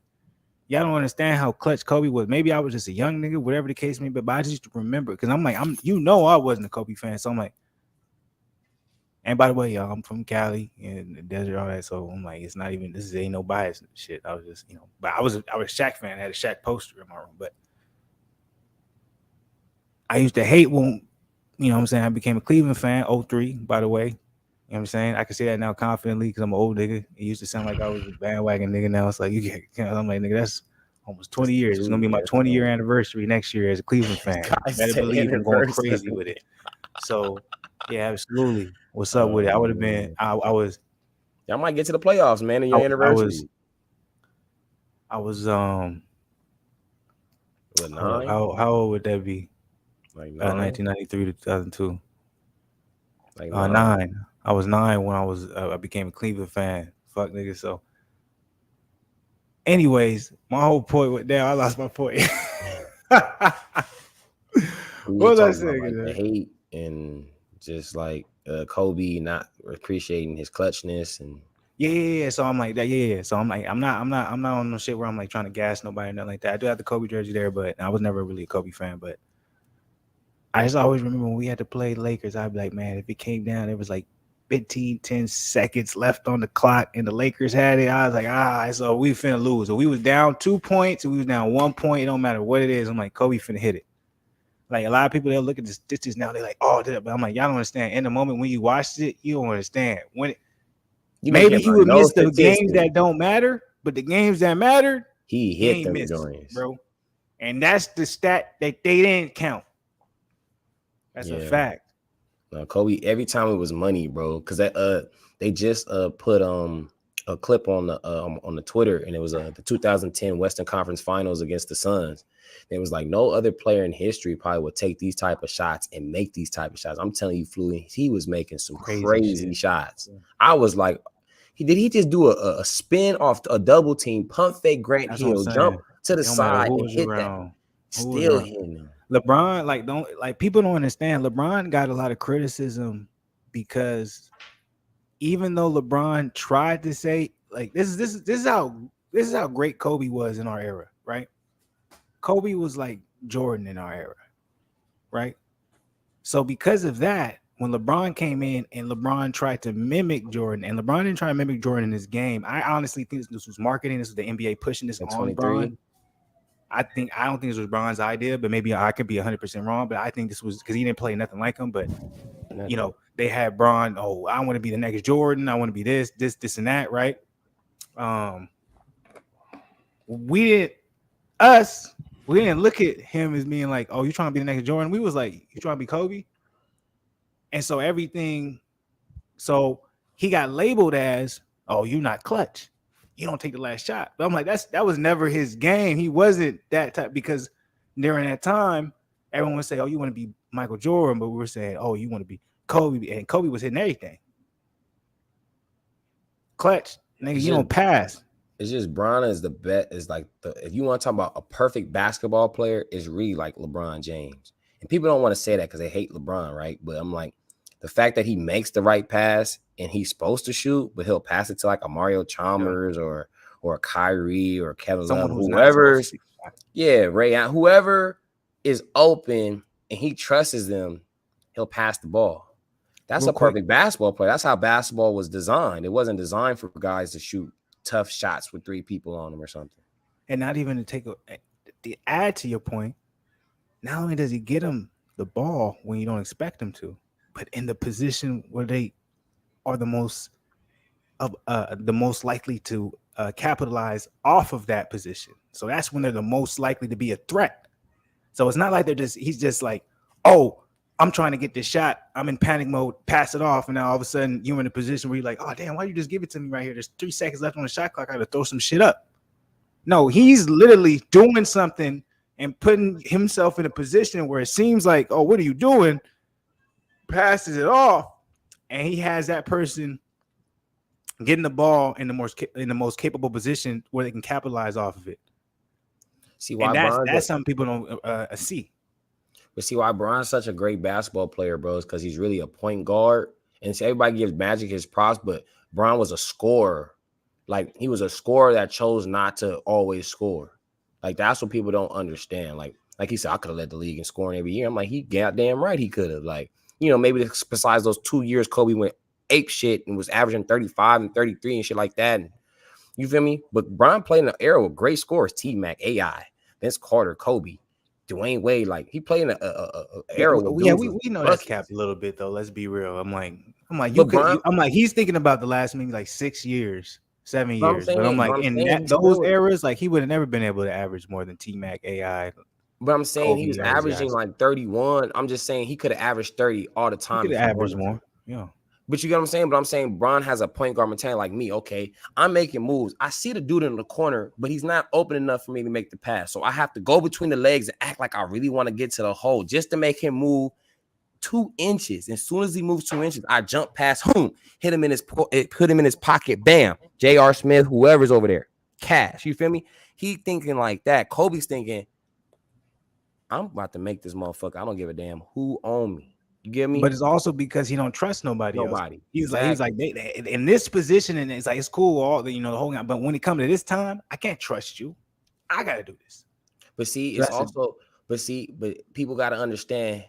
y'all don't understand how clutch Kobe was. Maybe I was just a young nigga, whatever the case may be, but I just remember because I'm like, I wasn't a Kobe fan, so I'm like. And by the way, y'all, I'm from Cali and the desert, all that. So I'm like, it's not even, this ain't no bias shit. I was just, but I was a Shaq fan. I had a Shaq poster in my room. But I used to hate when, what I'm saying, I became a Cleveland fan, 03, by the way. You know what I'm saying? I can say that now confidently because I'm an old nigga. It used to sound like I was a bandwagon nigga. Now it's like, I'm like, nigga, that's almost 20 years. It's going to be my 20-year anniversary next year as a Cleveland fan. Better believe I'm going crazy with it. So, yeah, absolutely. What's up with it? I would have been. I was. Y'all might get to the playoffs, man. In your anniversary. I was. What, 9? How old would that be? Like 1993 to 2002. Like 9. I was 9 when I became a Cleveland fan. Fuck nigga. So. Anyways, my whole point went down. I lost my point. What was I saying? Like the hate and just like Kobe not appreciating his clutchness and yeah. So I'm like that. Yeah. So I'm like, I'm not on no shit where I'm like trying to gas nobody or nothing like that. I do have the Kobe jersey there, but I was never really a Kobe fan. But I just always remember when we had to play Lakers, I'd be like, man, if it came down, it was like 10 seconds left on the clock and the Lakers had it. I was like, so we finna lose. So we was down 2 points and we was down 1 point. It don't matter what it is. I'm like, Kobe finna hit it. Like a lot of people, they'll look at the statistics now. They're like, oh, but I'm like, y'all don't understand. In the moment when you watched it, you don't understand. When maybe he would miss the games that don't matter, but the games that mattered, he hit them joints, bro. And that's the stat that they didn't count. That's a fact. Kobe, every time it was money, bro, because they just put a clip on the Twitter, and it was the 2010 Western Conference Finals against the Suns. It was like no other player in history probably would take these type of shots and make these type of shots. I'm telling you, Fluence, he was making some crazy shots. Yeah. I was like, did he just do a spin off a double team, pump fake Grant Hill, jump to the side and hit that? Still hitting him. LeBron, people don't understand. LeBron got a lot of criticism because even though LeBron tried to say like this is how great Kobe was in our era, right? Kobe was like Jordan in our era, right? So because of that, when LeBron came in and LeBron tried to mimic Jordan, and LeBron didn't try to mimic Jordan in his game, I honestly think this was marketing. This was the NBA pushing this on LeBron. I don't think this was LeBron's idea, but maybe I could be 100% wrong. But I think this was because he didn't play nothing like him. But they had Bron. Oh, I want to be the next Jordan. I want to be this, and that, right? We didn't look at him as being like, oh, you trying to be the next Jordan? We was like, you trying to be Kobe? And so he got labeled as, oh, you're not clutch. You don't take the last shot. But I'm like, that was never his game. He wasn't that type, because during that time, everyone would say, oh, you want to be Michael Jordan, but we were saying, oh, you want to be Kobe, and Kobe was hitting everything. Clutch, nigga, you don't pass. It's just Bron is the best. Is like if you want to talk about a perfect basketball player, is really like LeBron James. And people don't want to say that because they hate LeBron, right? But I'm like, the fact that he makes the right pass and he's supposed to shoot, but he'll pass it to like a Mario Chalmers or a Kyrie or Kevin Love, whoever's Ray, whoever is open and he trusts them, he'll pass the ball. That's a perfect basketball player. That's how basketball was designed. It wasn't designed for guys to shoot tough shots with 3 people on them or something. And not even to take to add to your point, not only does he get him the ball when you don't expect him to, but in the position where they are the most likely to capitalize off of that position. So that's when they're the most likely to be a threat. So it's not like he's just like, oh, I'm trying to get this shot. I'm in panic mode, pass it off. And now all of a sudden you're in a position where you're like, oh, damn, why you just give it to me right here? There's 3 seconds left on the shot clock. I got to throw some shit up. No, he's literally doing something and putting himself in a position where it seems like, oh, what are you doing? Passes it off. And he has that person getting the ball in the most capable position where they can capitalize off of it. See why that's something people don't see. But see why Bron's such a great basketball player, bro, is because he's really a point guard. And so everybody gives Magic his props, but Bron was a scorer. Like, he was a scorer that chose not to always score. Like, that's what people don't understand. Like he said, I could have led the league in scoring every year. I'm like, he goddamn right he could have. Like, maybe besides those 2 years Kobe went ape shit and was averaging 35 and 33 and shit like that. And you feel me? But Bron played in an era with great scorers, T-Mac, AI, Vince Carter, Kobe, Dwayne Wade. Like, he played in an era with we know that's capped a little bit though. Let's be real. I'm like he's thinking about the last maybe like 6 years, 7 years. But I'm like in those eras, like he would have never been able to average more than T-Mac, AI. But I'm saying he was averaging like 31. I'm just saying he could have averaged 30 all the time. He could have averaged more. Yeah. But you get what I'm saying? But I'm saying Bron has a point guard mentality like me. Okay, I'm making moves. I see the dude in the corner, but he's not open enough for me to make the pass. So I have to go between the legs and act like I really want to get to the hole just to make him move 2 inches. As soon as he moves 2 inches, I jump past him, put him in his pocket. Bam. J.R. Smith, whoever's over there. Cash. You feel me? He thinking like that. Kobe's thinking, I'm about to make this motherfucker. I don't give a damn who own me. You get me? But it's also because he don't trust nobody else. He's like they in this position, and it's like it's cool, all the whole time. But when it comes to this time, I can't trust you. I gotta do this. But see, but people gotta understand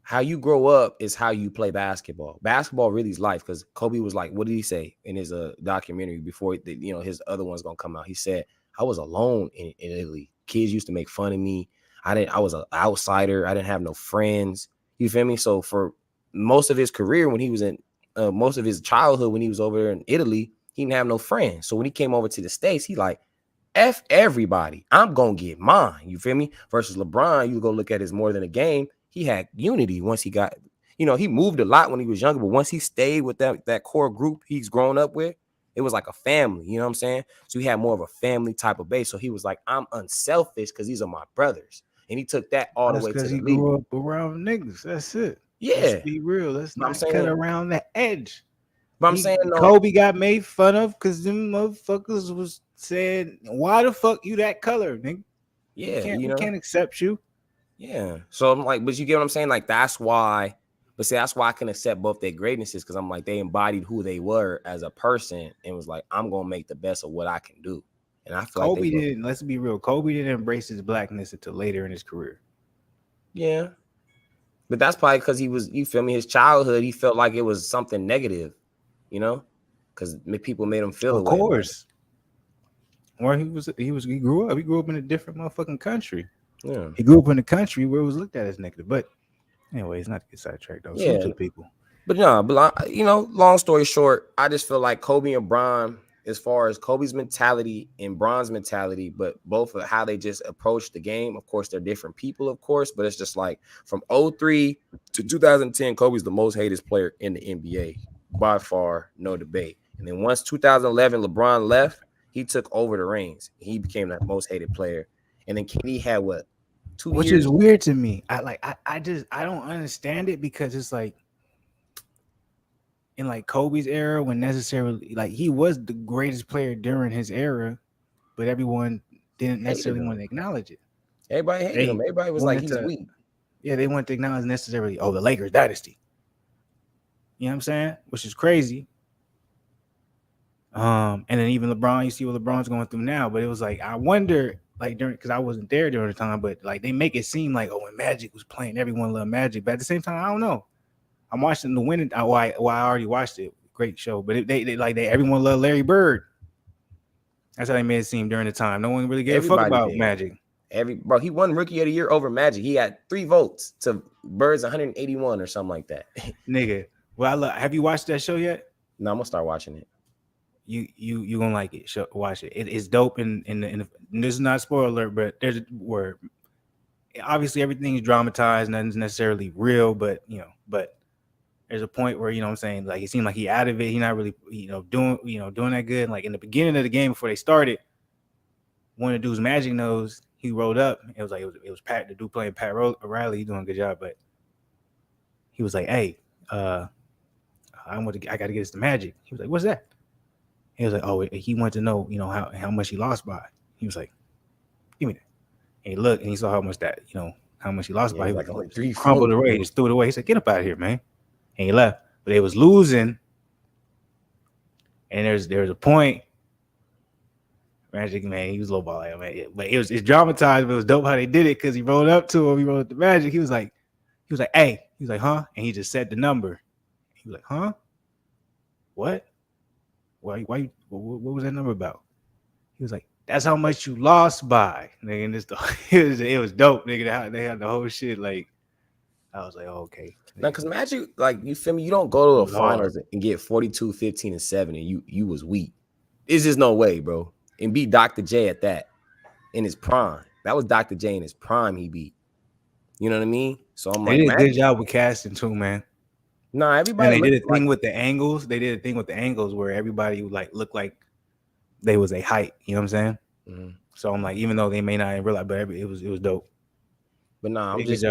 how you grow up is how you play basketball. Basketball really is life. Because Kobe was like, what did he say in his documentary before his other one's gonna come out? He said, I was alone in Italy. Kids used to make fun of me. I was an outsider. I didn't have no friends. You feel me? So for most of his career, when he was in most of his childhood, when he was over there in Italy, he didn't have no friends. So when he came over to the States, he like, F everybody. I'm going to get mine. You feel me? Versus LeBron, you go look at his more than a game. He had unity once he got, he moved a lot when he was younger, but once he stayed with that core group he's grown up with, it was like a family. You know what I'm saying? So he had more of a family type of base. So he was like, I'm unselfish because these are my brothers. And he took that all the way to the league. He grew up around niggas. That's it. Yeah. Let's be real. Let's not cut around the edge. But I'm saying Kobe got made fun of because them motherfuckers was saying, why the fuck you that color, nigga? Yeah. We can't accept you. Yeah. So I'm like, but you get what I'm saying? Like, that's why I can accept both their greatnesses, because I'm like, they embodied who they were as a person and was like, I'm going to make the best of what I can do. And I feel Kobe didn't. Let's be real. Kobe didn't embrace his blackness until later in his career. Yeah, but that's probably because he was. You feel me? His childhood, he felt like it was something negative, because people made him feel. Of course. Where he grew up. He grew up in a different motherfucking country. Yeah, he grew up in a country where it was looked at as negative. But anyway, it's not to get sidetracked though. Yeah, to the people. But no, long story short, I just feel like Kobe and Bron, as far as Kobe's mentality and Bron's mentality, but both of how they just approach the game. Of course, they're different people, of course, but it's just like from 2003 to 2010, Kobe's the most hated player in the NBA by far, no debate. And then once 2011, LeBron left, he took over the reins. He became the most hated player. And then KD had 2 years? Which is weird to me. I don't understand it, because it's like, in like Kobe's era, when necessarily, like, he was the greatest player during his era, but everyone didn't necessarily want to acknowledge it. Everybody hated him. Everybody was like, he's weak. Yeah, they wanted to acknowledge necessarily, the Lakers dynasty. You know what I'm saying? Which is crazy. And then even LeBron, you see what LeBron's going through now, but it was like, I wonder, like, because I wasn't there during the time, but like they make it seem like, when Magic was playing, everyone loved Magic. But at the same time, I don't know. I'm watching the winning. I already watched it. Great show, but everyone loved Larry Bird. That's how they made it seem during the time. No one really gave a fuck about Magic. Bro, he won Rookie of the Year over Magic. He had 3 votes to Bird's 181 or something like that. Nigga. Well, have you watched that show yet? No, I'm gonna start watching it. You gonna like it. Watch it. It's dope. And this is not spoiler alert, but there's where obviously everything's dramatized, nothing's necessarily real, but but there's a point where, you know what I'm saying, like it seemed like he out of it. He not really, doing that good. Like in the beginning of the game before they started, one of the dudes Magic knows, he rolled up. It was Pat, the dude playing Pat Riley. He's doing a good job, but he was like, "Hey, I got to get this to Magic." He was like, "What's that?" He was like, "Oh, he wanted to know, how much he lost by." He was like, "Give me that." And he looked and he saw how much how much he lost by. He was like, only 3 crumbled away. He just threw it away. He said, "Get up out of here, man." And he left. But they was losing. And there's a point. Magic, man, he was low ball, man. But it's dramatized, but it was dope how they did it because he rolled up to him. He rolled up to Magic. He was like, "Hey." He was like, "Huh?" And he just said the number. He was like, "Huh? What? Why? What was that number about?" He was like, "That's how much you lost by." Nigga, and it was dope, nigga. They had the whole shit. Like, I was like, "Oh, okay." Now, because Magic, like, you feel me? You don't go to the Lord. finals and get 42, 15, and 7, and you was weak. There's just no way, bro. And beat Dr. J at that in his prime. That was Dr. J in his prime. He beat. You know what I mean? So I'm they like, did a good job with casting too, man. Nah, everybody. And they did a thing with the angles. They did a thing with the angles where everybody like looked like they was a height. You know what I'm saying? Mm-hmm. So I'm like, even though they may not realize, but it was dope. But nah, I'm just.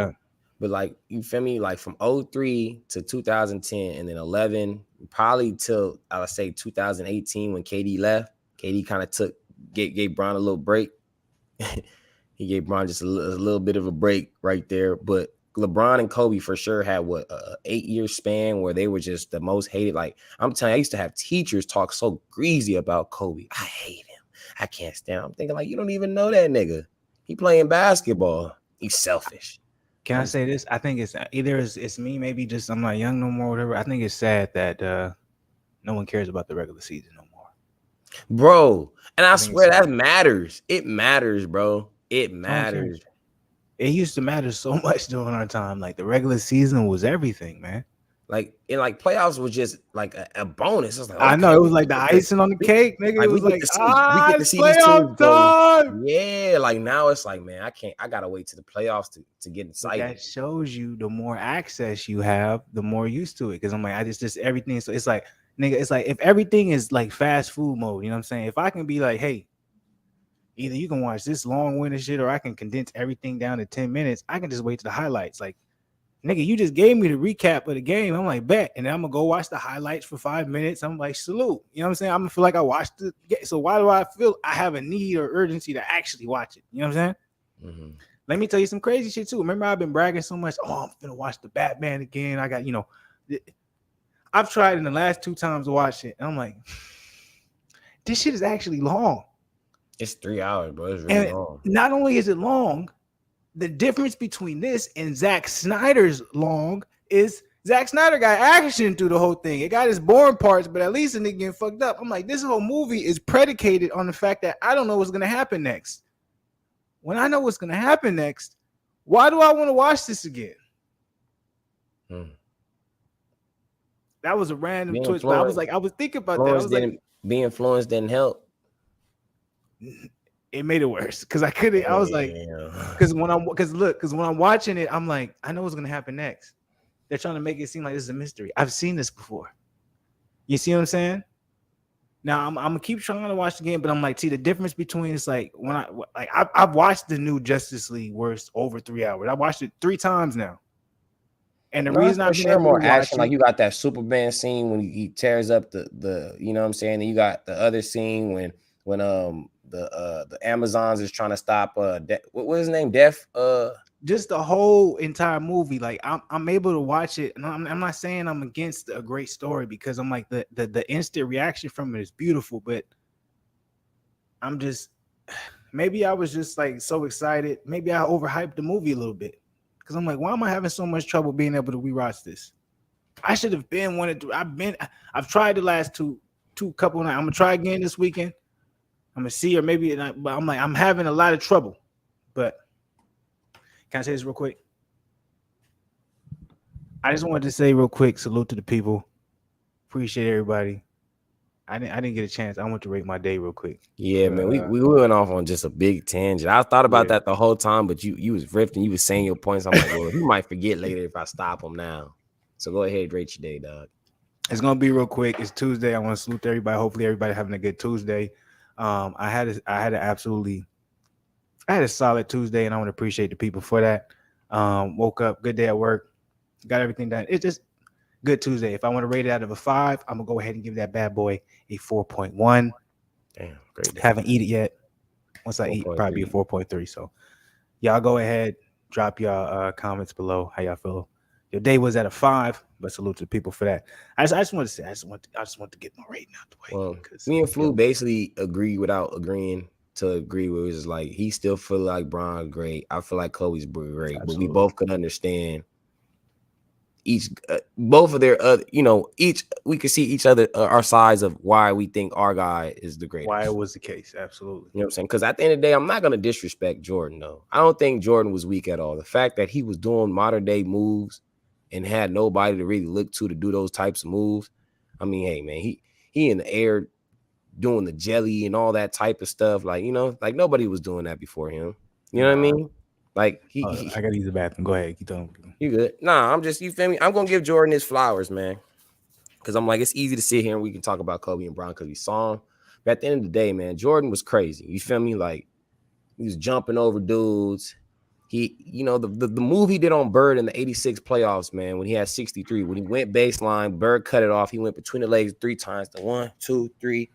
But like, you feel me? Like from 03 to 2010, and then 11, probably till I would say 2018 when KD left. KD kind of gave Bron a little break. He gave Bron just a little bit of a break right there. But LeBron and Kobe for sure had what a 8-year span where they were just the most hated. Like I'm telling you, I used to have teachers talk so greasy about Kobe. I hate him. I can't stand him. I'm thinking like, you don't even know that nigga. He playing basketball. He's selfish. Can I say this? I think it's either it's me, maybe just I'm not young no more, whatever. I think it's sad that no one cares about the regular season no more. Bro, and I swear that matters. It matters, bro. It matters. It used to matter so much during our time. Like the regular season was everything, man. Like playoffs was just like a bonus. It was like, okay, I know it was like the icing on the cake, nigga. Like, it was like, we get to see these teams go. Yeah, like now it's like, man, I gotta wait to the playoffs to get excited. But that shows you the more access you have, the more used to it. Because I'm like, I just everything. So it's like, nigga, it's like if everything is like fast food mode, you know what I'm saying? If I can be like, hey, either you can watch this long-winded shit or I can condense everything down to 10 minutes, I can just wait to the highlights. Like, nigga, you just gave me the recap of the game. I'm like, bet. And then I'm going to go watch the highlights for 5 minutes. I'm like, salute. You know what I'm saying? I'm going to feel like I watched the game. So why do I feel I have a need or urgency to actually watch it? You know what I'm saying? Mm-hmm. Let me tell you some crazy shit too. Remember, I've been bragging so much. Oh, I'm going to watch the Batman again. I got, I've tried in the last 2 times to watch it. And I'm like, this shit is actually long. It's 3 hours, bro. It's really long. Not only is it long, the difference between this and Zack Snyder's long is Zack Snyder got action through the whole thing. It got his boring parts, but at least the nigga getting fucked up. I'm like, this whole movie is predicated on the fact that I don't know what's going to happen next. When I know what's going to happen next, why do I want to watch this again? That was a random twist, but I was thinking about that. I was like, being Fluence didn't help. It made it worse because I couldn't. I was like, because when I'm watching it, I'm like, I know what's gonna happen next. They're trying to make it seem like this is a mystery. I've seen this before. You see what I'm saying? Now I'm gonna keep trying to watch the game, but I'm like, see the difference between it's like when I've watched the new Justice League worst over 3 hours. I watched it 3 times now. And the reason I'm sure more action, like you got that Superman scene when he tears up the you know what I'm saying, and you got the other scene when the Amazons is trying to stop what was his name, Death. Just the whole entire movie, like I'm able to watch it, and I'm not saying I'm against a great story because I'm like the instant reaction from it is beautiful, but I'm just maybe I was just like so excited. Maybe I overhyped the movie a little bit because I'm like, why am I having so much trouble being able to rewatch this? I should have been wanted to. I've tried the last two couple nights. I'm gonna try again this weekend. I'm gonna see, or maybe not, but I'm like, I'm having a lot of trouble. But can I say this real quick? I just wanted to say real quick, salute to the people. Appreciate everybody. I didn't get a chance. I want to rate my day real quick. Yeah, man, we went off on just a big tangent. I thought about that the whole time, but you was riffing, you was saying your points. I'm like, well, he might forget later if I stop him now. So go ahead, rate your day, dog. It's gonna be real quick. It's Tuesday. I want to salute everybody. Hopefully, everybody having a good Tuesday. I had a solid Tuesday, and I want to appreciate the people for that. Woke up, good day at work, got everything done. It's just good Tuesday. If I want to rate it out of a 5, I'm gonna go ahead and give that bad boy a 4.1. Damn, great day. Haven't eaten it yet. Once I eat, probably be a 4.3. So y'all go ahead, drop y'all comments below how y'all feel. Your day was at a 5, but salute to the people for that. I just want to say, I just want to get my rating out the way. Well, me and Flu basically agree without agreeing to agree. Where it was like he still feel like Bron great. I feel like Kobe's great, but we both could understand each both of their we could see each other our sides of why we think our guy is the greatest. Why it was the case, absolutely. You know what I'm saying? Because at the end of the day, I'm not gonna disrespect Jordan though. I don't think Jordan was weak at all. The fact that he was doing modern day moves and had nobody to really look to do those types of moves. I mean, hey man, he in the air doing the jelly and all that type of stuff. Like, like nobody was doing that before him. You know what I mean? Like I gotta use the bathroom. Go ahead, keep talking. You good? Nah, I'm just, you feel me? I'm gonna give Jordan his flowers, man. Because I'm like, it's easy to sit here and we can talk about Kobe and Bron because we saw him. But at the end of the day, man, Jordan was crazy. You feel me? Like he was jumping over dudes. He, the move he did on Bird in the 86 playoffs, man, when he had 63, when he went baseline, Bird cut it off. He went between the legs 3 times. The 1, 2, 3,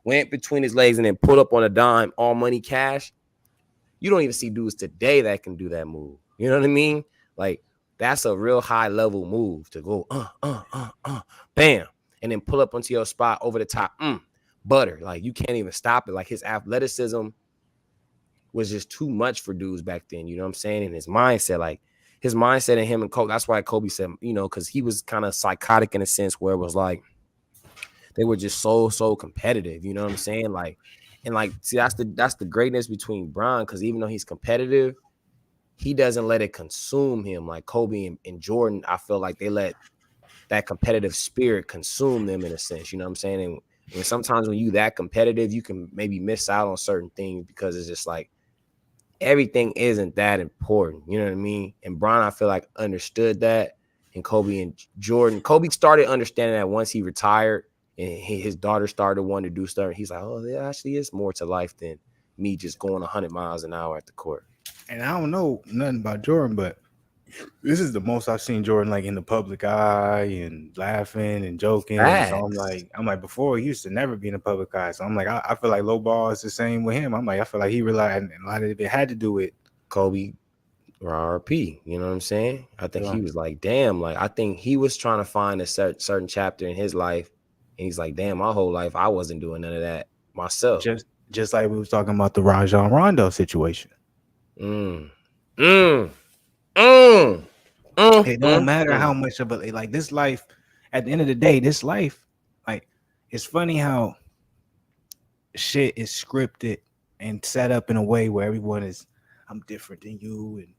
went between his legs and then pulled up on a dime, all money cash. You don't even see dudes today that can do that move. You know what I mean? Like, that's a real high level move to go, bam, and then pull up onto your spot over the top, butter. Like, you can't even stop it. Like, his athleticism was just too much for dudes back then. You know what I'm saying? And his mindset and him and Kobe, that's why Kobe said, because he was kind of psychotic in a sense where it was like, they were just so competitive. You know what I'm saying? Like, and like, see, that's the greatness between Bron, because even though he's competitive, he doesn't let it consume him. Like Kobe and Jordan, I feel like they let that competitive spirit consume them in a sense. You know what I'm saying? And sometimes when you that competitive, you can maybe miss out on certain things because it's just like everything isn't that important. You know what I mean? And Bron, I feel like understood that. And Kobe and Jordan, Kobe started understanding that once he retired and his daughter started wanting to do stuff. He's like, oh, there actually is more to life than me just going 100 miles an hour at the court. And I don't know nothing about Jordan, but this is the most I've seen Jordan like in the public eye and laughing and joking. So I'm like, before he used to never be in the public eye. So I'm like, I feel like low ball is the same with him. I'm like, I feel like he relied, and a lot of it had to do with Kobe or RP. You know what I'm saying? I think he was like, damn, like I think he was trying to find a certain chapter in his life. And he's like, damn, my whole life I wasn't doing none of that myself. Just like we was talking about the Rajon Rondo situation. It don't matter how much of it, like this life, at the end of the day, this life, like it's funny how shit is scripted and set up in a way where everyone is, I'm different than you and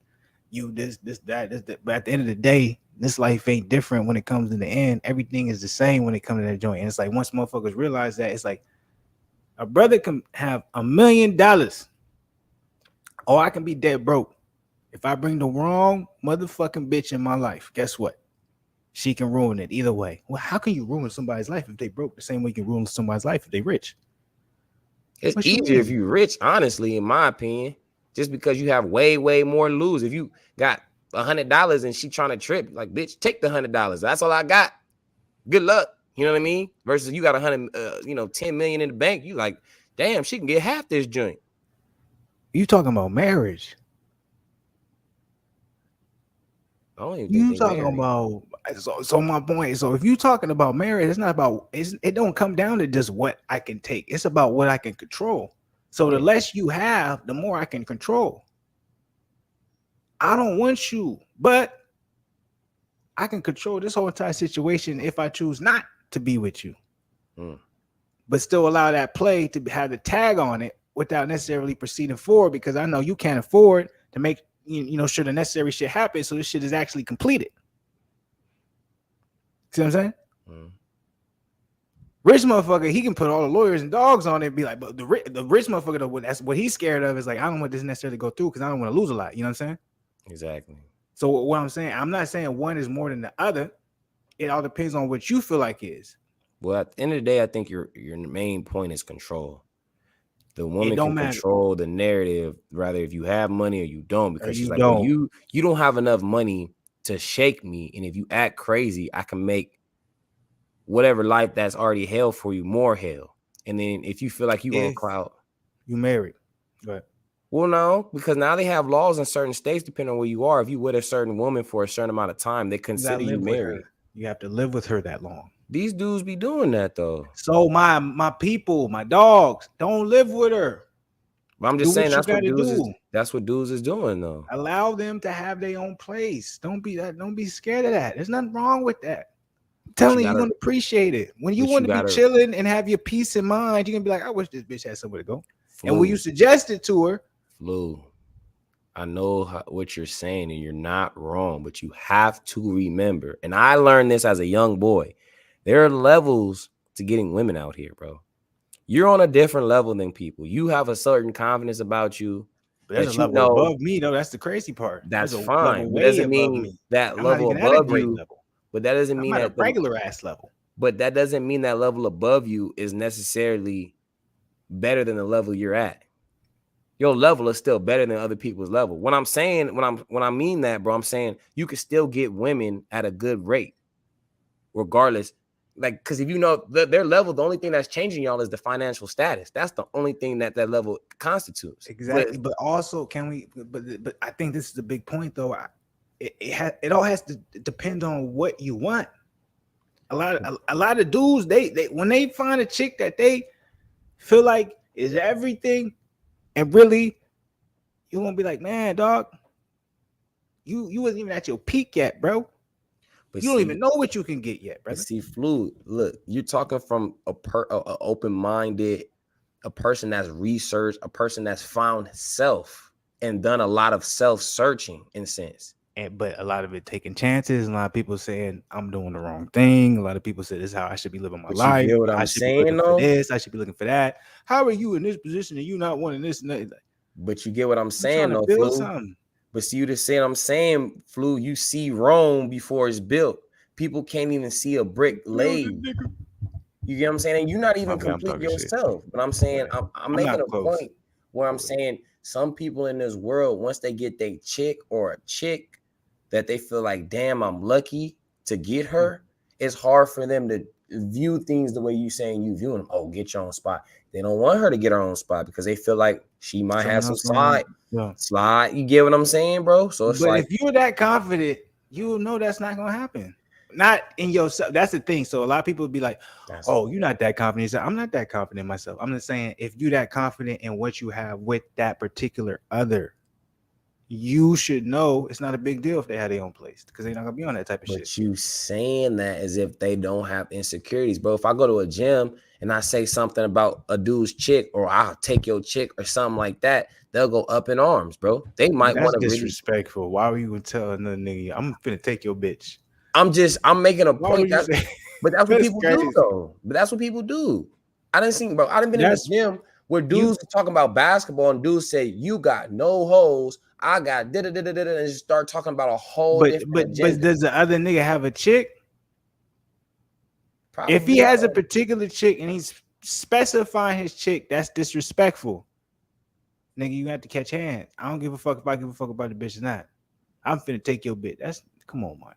you this, that. But at the end of the day, this life ain't different when it comes to the end. Everything is the same when it comes to that joint. And it's like once motherfuckers realize that, it's like a brother can have $1 million or I can be dead broke. If I bring the wrong motherfucking bitch in my life, guess what? She can ruin it either way. Well, how can you ruin somebody's life if they broke the same way you can ruin somebody's life if they rich? It's easier if you rich, honestly, in my opinion, just because you have way more to lose. If you got $100 and she trying to trip, like, bitch, take the $100. That's all I got. Good luck. You know what I mean? Versus you got 10 million in the bank. You like, damn, she can get half this joint. You talking about marriage? You talking about so my point. So if you talking about marriage, it's not about it don't come down to just what I can take. It's about what I can control. So the less you have, the more I can control. I don't want you, but I can control this whole entire situation if I choose not to be with you. But still allow that play to have the tag on it without necessarily proceeding forward because I know you can't afford to make sure the necessary shit happens so this shit is actually completed. See what I'm saying? Mm. Rich motherfucker, he can put all the lawyers and dogs on it and be like, but the rich motherfucker, though, that's what he's scared of is like, I don't want this necessarily to go through because I don't want to lose a lot. You know what I'm saying? Exactly. So what I'm saying, I'm not saying one is more than the other. It all depends on what you feel like is. Well, at the end of the day, I think your main point is control. The woman don't can matter. control the narrative, rather if you have money or you don't, because she's like, don't. well, you don't have enough money to shake me, and if you act crazy, I can make whatever life that's already hell for you more hell. And then if you feel like you gonna crowd, you married, but well, no, because now they have laws in certain states depending on where you are. If you with a certain woman for a certain amount of time, they consider you married. You have to live with her that long. These dudes be doing that though. So my people, my dogs, don't live with her. But I'm just saying that's what dudes is doing though. Allow them to have their own place. Don't be scared of that. There's nothing wrong with that. I'm telling you, you're gonna appreciate it. When you want to be chilling and have your peace in mind, you're gonna be like, I wish this bitch had somewhere to go. And when you suggest it to her, I know what you're saying, and you're not wrong, but you have to remember, and I learned this as a young boy, there are levels to getting women out here, bro. You're on a different level than people. You have a certain confidence about you. But there's a level above me, though. That's the crazy part. That's fine. But doesn't mean that level above you. But that doesn't mean that a regular ass level. But that doesn't mean that level above you is necessarily better than the level you're at. Your level is still better than other people's level. When I'm saying, when I mean that, bro, I'm saying you can still get women at a good rate, regardless. Like, because if you know their level, the only thing that's changing y'all is the financial status. That's the only thing that level constitutes. Exactly. But also, can we? But I think this is the big point, though. It all has to depend on what you want. A lot of dudes, they when they find a chick that they feel like is everything, and really, you won't be like, man, dog, you wasn't even at your peak yet, bro. But you don't even know what you can get yet, brother. See, Flu, look, you're talking from a open-minded, a person that's researched, a person that's found self and done a lot of self-searching in a sense. But a lot of it taking chances, and a lot of people saying I'm doing the wrong thing. A lot of people say this is how I should be living my life. You get what I'm saying, though? This, I should be looking for that. How are you in this position and you not wanting this and that? But you get what I'm saying, though, Flu. But see, you just saying I'm saying, Flu, you see Rome before it's built. People can't even see a brick laid. You get what I'm saying? And you're not even complete yourself. But I'm saying, I'm making a point where I'm saying some people in this world, once they get their chick or a chick that they feel like, damn, I'm lucky to get her, it's hard for them to view things the way you saying you view them. Oh, get your own spot. They don't want her to get her own spot because they feel like she might have some slide. You get what I'm saying, bro? So it's like, if you're that confident, you know that's not gonna happen. Not in yourself. That's the thing. So a lot of people would be like, oh, you're not that confident. I'm not that confident in myself. I'm just saying, if you're that confident in what you have with that particular other, you should know it's not a big deal if they have their own place because they're not gonna be on that type of shit. But you saying that as if they don't have insecurities, bro. If I go to a gym and I say something about a dude's chick, or I'll take your chick or something like that, they'll go up in arms, bro. They might want to disrespectful. Why would you even tell another nigga, I'm finna take your bitch? I'm making a point. But that's what people do, though. But that's what people do. I didn't see, bro. I didn't been in the gym where dudes are talking about basketball and dudes say, you got no hoes. I got and just start talking about a whole but does the other nigga have a chick? Probably if he has a particular chick and he's specifying his chick, that's disrespectful. Nigga, you have to catch hands. I don't give a fuck if I give a fuck about the bitch or not. I'm finna take your bitch. Come on, man.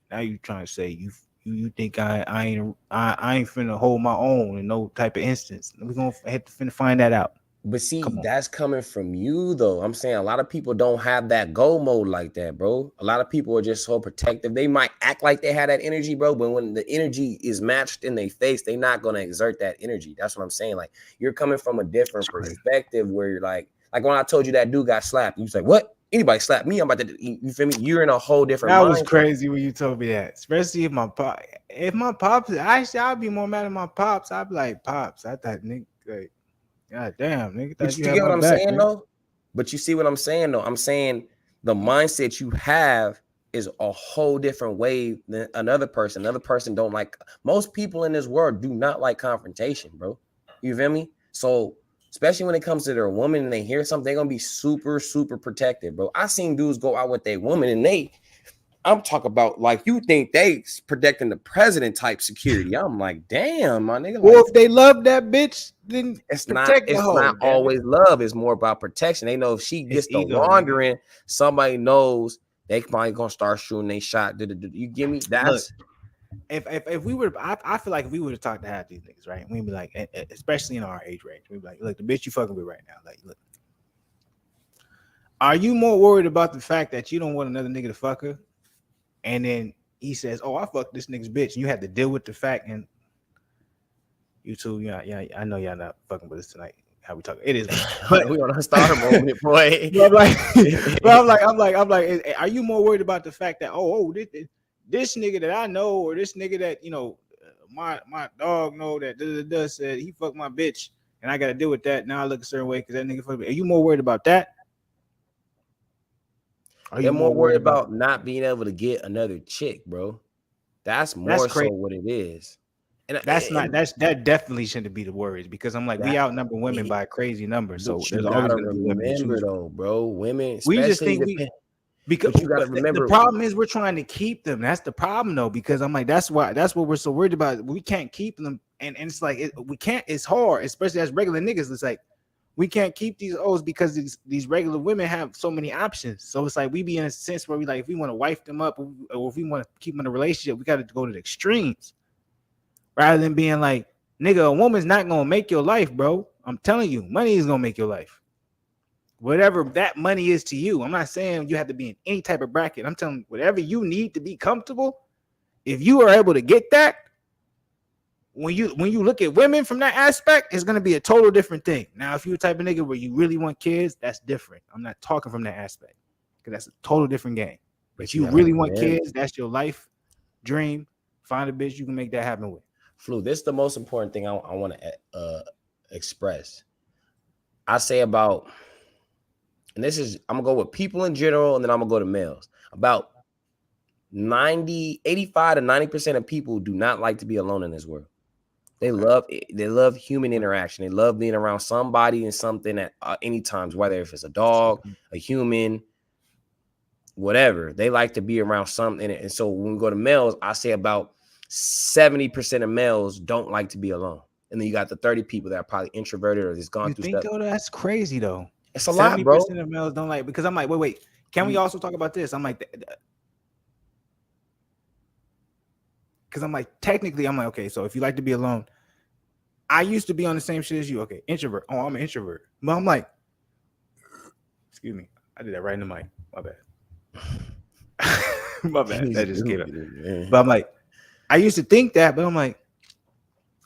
Now you trying to say you think I ain't finna hold my own in no type of instance. We're gonna have to finna find that out. But see, that's coming from you, though. I'm saying a lot of people don't have that go mode like that, bro. A lot of people are just so protective. They might act like they had that energy, bro, but when the energy is matched in their face, they're not going to exert that energy. That's what I'm saying. Like, you're coming from a different perspective where you're like when I told you that dude got slapped, you was like, what? Anybody slap me? I'm about to, you feel me? You're in a whole different That was crazy when you told me that. Especially if my pops, actually, I'd be more mad at my pops. I'd be like, pops, I thought, nigga, like, God damn, nigga, But thought you you had get my what I'm back, saying nigga. though? But you see what I'm saying though? I'm saying the mindset you have is a whole different way than another person. Another person don't like, most people in this world do not like confrontation, bro. You feel me? So especially when it comes to their woman and they hear something, they're gonna be super, super protective, bro. I seen dudes go out with their woman and I'm talking about like you think they protecting the president type security. I'm like, damn, my nigga. Well, Like, if they love that bitch, then it's protect the hoe. not Damn it. always love. It's more about protection. They know if she It's gets to ego, nigga. wandering, somebody knows they probably gonna start shooting they shot. You give me Look, that's if we were, I feel like if we would have talked to half these niggas, right? We'd be like, especially in our age range, we'd be like, look, the bitch you fucking with right now, like, look, are you more worried about the fact that you don't want another nigga to fuck her, and then he says, oh, I fucked this nigga's bitch, and you have to deal with the fact, and you two, yeah, I know y'all not fucking with us tonight. How we talk? It is, but we on a starter moment, boy. but I'm like, I'm like, are you more worried about the fact that this nigga that I know, or this nigga that my dog know that said he fucked my bitch, and I got to deal with that. Now I look a certain way because that nigga fucked me. Are you more worried about that? Are They're you more more worried worried about? about not being able to get another chick, bro. That's That's more so crazy. what it is. And That definitely shouldn't be the worries, because I'm like, we that, outnumber women by a crazy number, so but you there's always gotta going to be women to remember choose from. though, bro. Women, We just especially think because but you gotta the remember. problem is we're trying to keep them. That's the problem though, because I'm like, that's what we're so worried about. We can't keep them, and it's like we can't. It's hard, especially as regular niggas. It's like we can't keep these O's because these regular women have so many options. So it's like we be in a sense where we like, if we want to wife them up, or if we want to keep them in a relationship, we got to go to the extremes rather than being like, nigga, a woman's not gonna make your life, bro. I'm telling you, money is gonna make your life. Whatever that money is to you. I'm not saying you have to be in any type of bracket. I'm telling you, whatever you need to be comfortable, if you are able to get that, when you look at women from that aspect, it's gonna be a total different thing. Now, if you're a type of nigga where you really want kids, that's different. I'm not talking from that aspect, because that's a total different game. But if you really want kids, that's your life dream. Find a bitch you can make that happen with. Flu, this is the most important thing I want to express. I say about, and this is, I'm gonna go with people in general, and then I'm gonna go to males. About 85 to 90% of people do not like to be alone in this world. They love human interaction. They love being around somebody and something at any times, whether if it's a dog, a human, whatever. They like to be around something. And so when we go to males, I say about 70% of males don't like to be alone. And then you got the 30 people that are probably introverted or just gone through stuff. Though that's crazy though. It's a lot, bro. 70% of males don't like, because I'm like, wait. Can we also talk about this? I'm like, because I'm like, technically, I'm like, okay, so if you like to be alone, I used to be on the same shit as you. Okay, introvert. Oh, I'm an introvert. But I'm like, excuse me, I did that right in the mic. My bad. My bad. That just came up. But I'm like, I used to think that, but I'm like,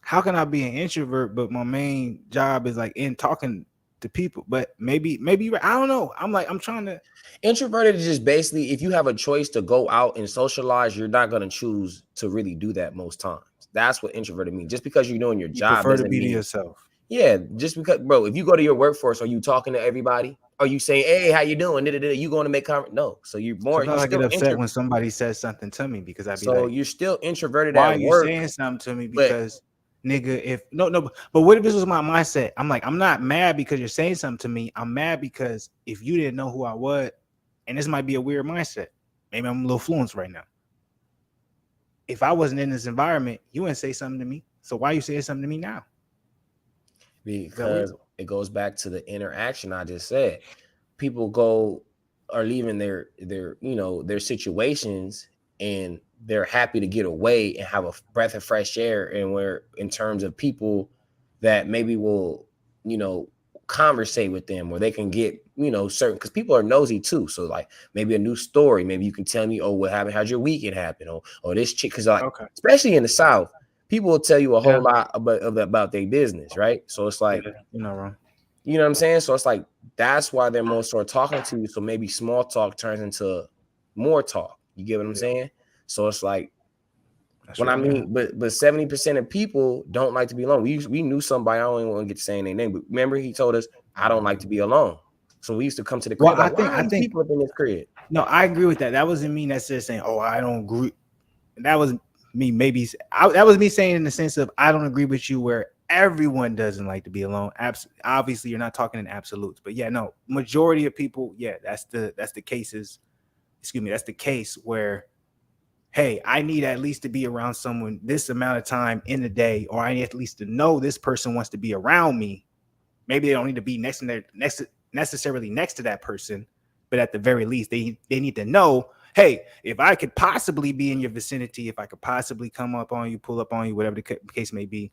how can I be an introvert, but my main job is like in talking to people? But maybe I don't know. I'm like, I'm trying to. Introverted is just basically, if you have a choice to go out and socialize, you're not going to choose to really do that most times. That's what introverted means. Just because you're doing your job prefer doesn't to be mean yourself. Yeah, just because, bro, if you go to your workforce, are you talking to everybody? Are you saying, hey, how you doing? You going to make comment? No. So you're more. Sometimes I get upset when somebody says something to me, because I'd be so like, you're still introverted why at are you work, saying something to me? Because nigga, if no, but what if this was my mindset? I'm like, I'm not mad because you're saying something to me. I'm mad because if you didn't know who I was, and this might be a weird mindset, maybe I'm a little Fluence right now. If I wasn't in this environment, you wouldn't say something to me. So why are you saying something to me now? Because it goes back to the interaction I just said. People are leaving their their situations, and they're happy to get away and have a breath of fresh air. And where in terms of people that maybe will conversate with them, or they can get certain, because people are nosy too. So like maybe a new story, maybe you can tell me, oh, what happened, how'd your weekend happen, or this chick, because especially in the South, people will tell you a whole lot about their business, right? So it's like, you're not wrong. You know what I'm saying? So it's like, that's why they're more sort of talking to you. So maybe small talk turns into more talk. You get what I'm saying? So it's like, That's When I right. Yeah. mean, but 70% of people don't like to be alone. We knew somebody. I don't even want to get to saying their name, but remember he told us I don't like to be alone. So we used to come to the Well, crib like, why are these people up in this crib? no, I agree with that. That wasn't me necessarily saying, oh, I don't agree. That was me. Maybe that was me saying in the sense of I don't agree with you where everyone doesn't like to be alone. Obviously, you're not talking in absolutes, but yeah, no, majority of people, yeah, that's the cases. Excuse me, that's the case where, hey, I need at least to be around someone this amount of time in the day, or I need at least to know this person wants to be around me. Maybe they don't need to be necessarily next to that person, but at the very least, they need to know, hey, if I could possibly be in your vicinity, if I could possibly come up on you, pull up on you, whatever the case may be.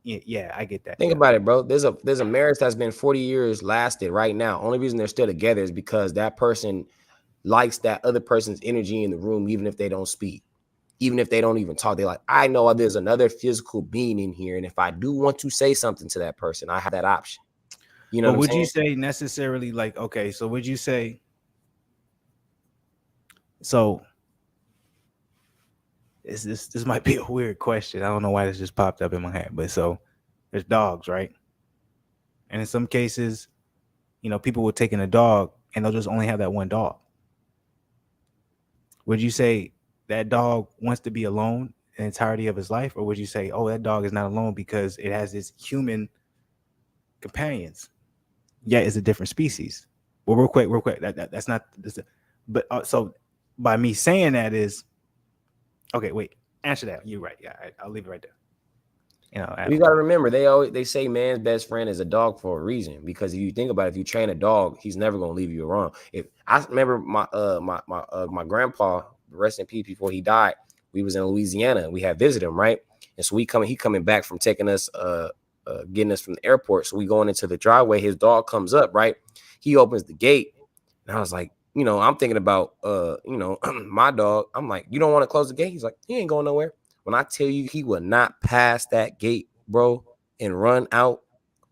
Yeah, I get that. Think about it, bro. There's a marriage that's been 40 years lasted right now. Only reason they're still together is because that person likes that other person's energy in the room, even if they don't speak, even if they don't even talk. They're like, I know there's another physical being in here, and if I do want to say something to that person, I have that option. You know But what I'm would saying? you say necessarily like, okay, so would you say, so this might be a weird question. I don't know why this just popped up in my head, but so there's dogs, right? And in some cases, people will take in a dog and they'll just only have that one dog. Would you say that dog wants to be alone the entirety of his life? Or would you say, oh, that dog is not alone because it has its human companions, yet it's a different species? Well, real quick, that's not this. But so by me saying that is, okay, wait, answer that. You're right. Yeah, I'll leave it right there. You got to remember, they say man's best friend is a dog for a reason, because if you think about it, if you train a dog, he's never gonna leave you around. If I remember my grandpa, rest in peace, before he died, we was in Louisiana and we had visited him, right? And so he coming back from taking us getting us from the airport. So we going into the driveway, his dog comes up, right? He opens the gate, and I was like, I'm thinking about my dog. I'm like, you don't want to close the gate? He's like, he ain't going nowhere. When I tell you he would not pass that gate, bro, and run out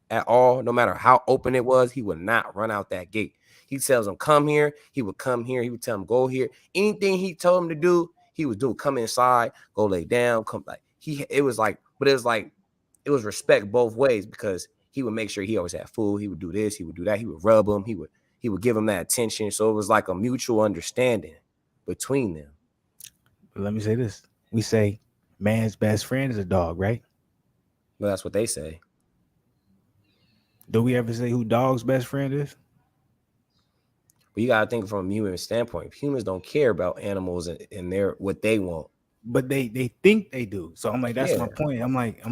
at all, no matter how open it was, he would not run out that gate. He tells him, come here. He would come here. He would tell him, go here. Anything he told him to do, he would do. Come inside, go lay down, come like it was respect both ways, because he would make sure he always had food. He would do this, he would do that, he would rub him, he would give him that attention. So it was like a mutual understanding between them. Let me say this. We say man's best friend is a dog, right? Well, that's what they say. Do we ever say who dog's best friend is? But you gotta think from a human standpoint. Humans don't care about animals and their what they want. But they think they do. So I'm like, that's my point. I'm like,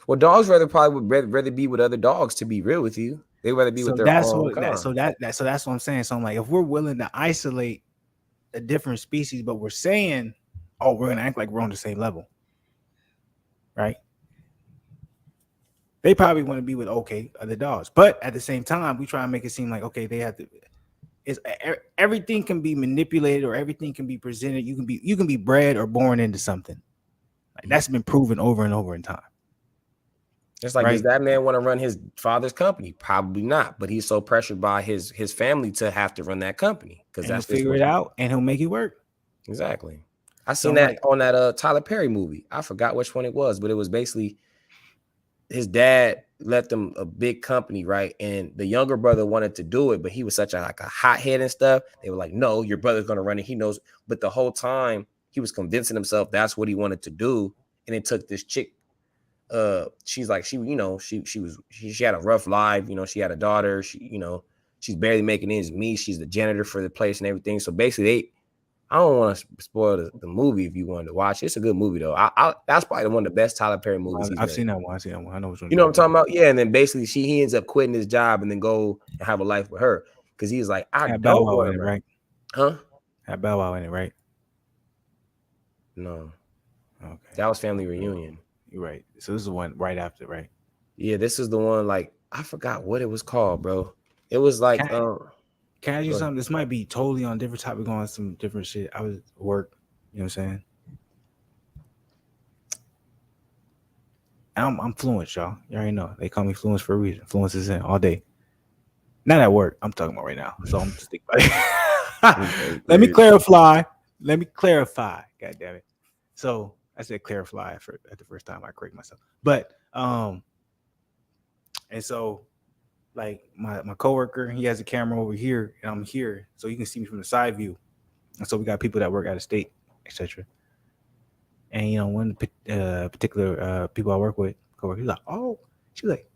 well, dogs would rather be with other dogs, to be real with you. They rather be with their own kind. So that's what I'm saying. So I'm like, if we're willing to isolate a different species, but we're saying, oh, we're gonna act like we're on the same level, right? They probably want to be with other dogs, but at the same time, we try to make it seem like they have to. Everything can be manipulated, or everything can be presented. You can be bred or born into something. Like, that's been proven over and over in time. It's like, does that man want to run his father's company? Probably not, but he's so pressured by his family to have to run that company, because that's figure it out and he'll make it work. Exactly. I seen that on that Tyler Perry movie. I forgot which one it was, but it was basically his dad left them a big company, right? And the younger brother wanted to do it, but he was such a hothead and stuff. They were like, no, your brother's going to run it. He knows. But the whole time he was convincing himself that's what he wanted to do. And it took this chick. She's like, she had a rough life. She had a daughter. She's barely making ends meet. She's the janitor for the place and everything. So basically I don't want to spoil the movie if you wanted to watch. It's a good movie though. That's probably one of the best Tyler Perry movies. I've seen that one. I know what you know what I'm talking about. Yeah, and then basically he ends up quitting his job and then go and have a life with her, because he's like, I don't want it, right? Huh? Had Bow Wow in it, right? No. Okay. That was Family Reunion. You're right. So this is the one right after, right? Yeah, this is the one. Like, I forgot what it was called, bro. It was like Can I ask you something? This might be totally on a different topic, going on some different shit. I was at work, you know what I'm saying? I'm Fluence, y'all. You already know. They call me Fluence for a reason. Fluence is in all day. Not at work. I'm talking about right now. So I'm just thinking about it. Let me clarify. God damn it. So I said clarify at the first time. I correct myself. But and so like my coworker, he has a camera over here, and I'm here, so you can see me from the side view. And so we got people that work out of state, etc. And one particular people I work with, coworker, he's like, "Oh," she's like,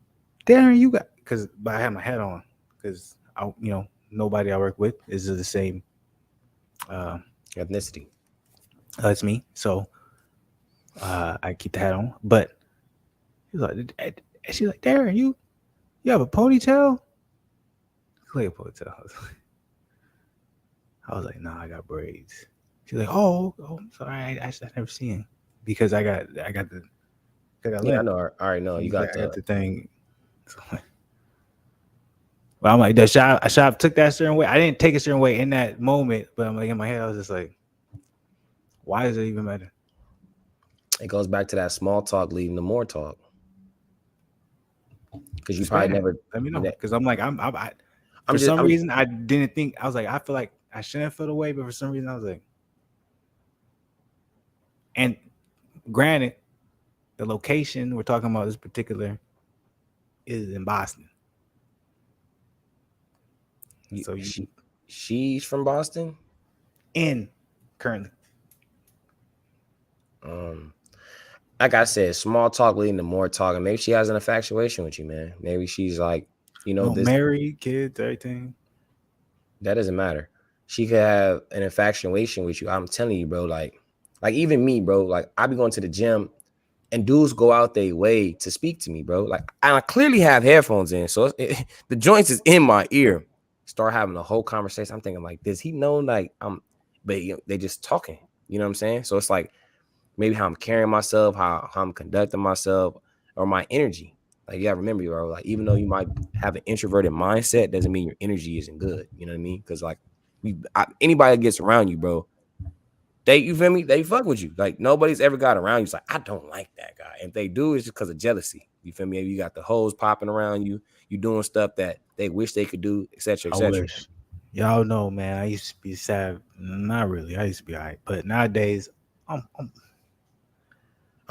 "Darren, you got," but I had my hat on because nobody I work with is of the same ethnicity. It's me, so I keep the hat on. But he's like, she's like, "Darren, you have a ponytail?" Like a ponytail. I was like, "Nah, I got braids." She's like, "Oh, I'm sorry, I never seen because I got the Yeah, I know. I already know. You got I got the thing." Well, I'm like, the shop took that certain way. I didn't take a certain way in that moment, but I'm like, in my head, I was just like, why does it even matter? It goes back to that small talk leading to more talk. Because you Expand. probably never. Let me know. Because I'm like, for just, some reason, I didn't think. I was like, I feel like I shouldn't feel the way, but for some reason, I was like, and granted, the location we're talking about this particular is in Boston. So she's from Boston? Currently. Like I said, small talk leading to more talk. And maybe she has an infatuation with you, man. Maybe she's like, this married, kids, everything. That doesn't matter. She could have an infatuation with you. I'm telling you, bro. Like even me, bro. Like I be going to the gym and dudes go out their way to speak to me, bro. Like I clearly have headphones in, so the joints is in my ear. Start having a whole conversation. I'm thinking like, does he know? Like but they just talking. You know what I'm saying? So it's like maybe how I'm carrying myself, how I'm conducting myself, or my energy. Like you gotta remember, bro. Like even though you might have an introverted mindset, doesn't mean your energy isn't good. You know what I mean? Because like anybody that gets around you, bro, you feel me? They fuck with you. Like nobody's ever got around you. It's like, I don't like that guy. And if they do, it's just because of jealousy. You feel me? If you got the hoes popping around you, you doing stuff that they wish they could do, etc. etc. I wish. Y'all know, man. I used to be sad. Not really. I used to be all right. But nowadays, I'm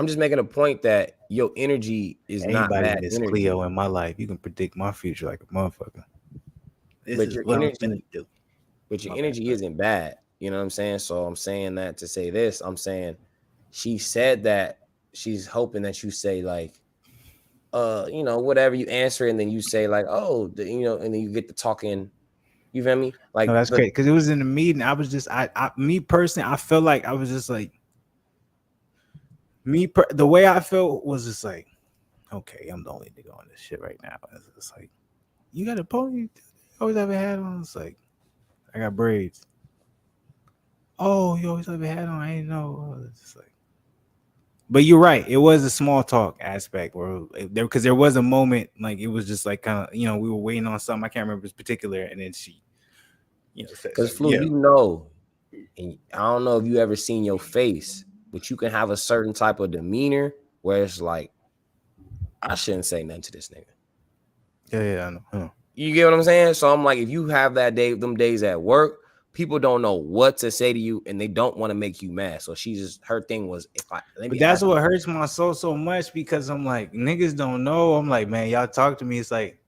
just making a point that your energy is not bad Miss energy. Cleo in my life. You can predict my future like a motherfucker. But your energy isn't bad. You know what I'm saying? So I'm saying that to say this. I'm saying she said that she's hoping that you say like, whatever you answer, and then you say like, oh, and then you get to talking. You feel me? Like, no, that's great because it was in the meeting. I was just, me personally, I felt like I was just like, the way I felt was just like, okay, I'm the only nigga on this shit right now. It's like, you got a pony? You always have a hat on? It's like, I got braids. Oh, you always have a hat on? I didn't know. It's just like, but you're right. It was a small talk aspect because there was a moment like it was just like kind of we were waiting on something. I can't remember this particular, and then she, because Flu, and I don't know if you ever seen your face, but you can have a certain type of demeanor where it's like, I shouldn't say nothing to this nigga. Yeah, I know. Huh. You get what I'm saying? So I'm like, if you have them days at work, people don't know what to say to you, and they don't want to make you mad. So her thing was, but that's what hurts my soul so much because I'm like, niggas don't know. I'm like, man, y'all talk to me. It's like,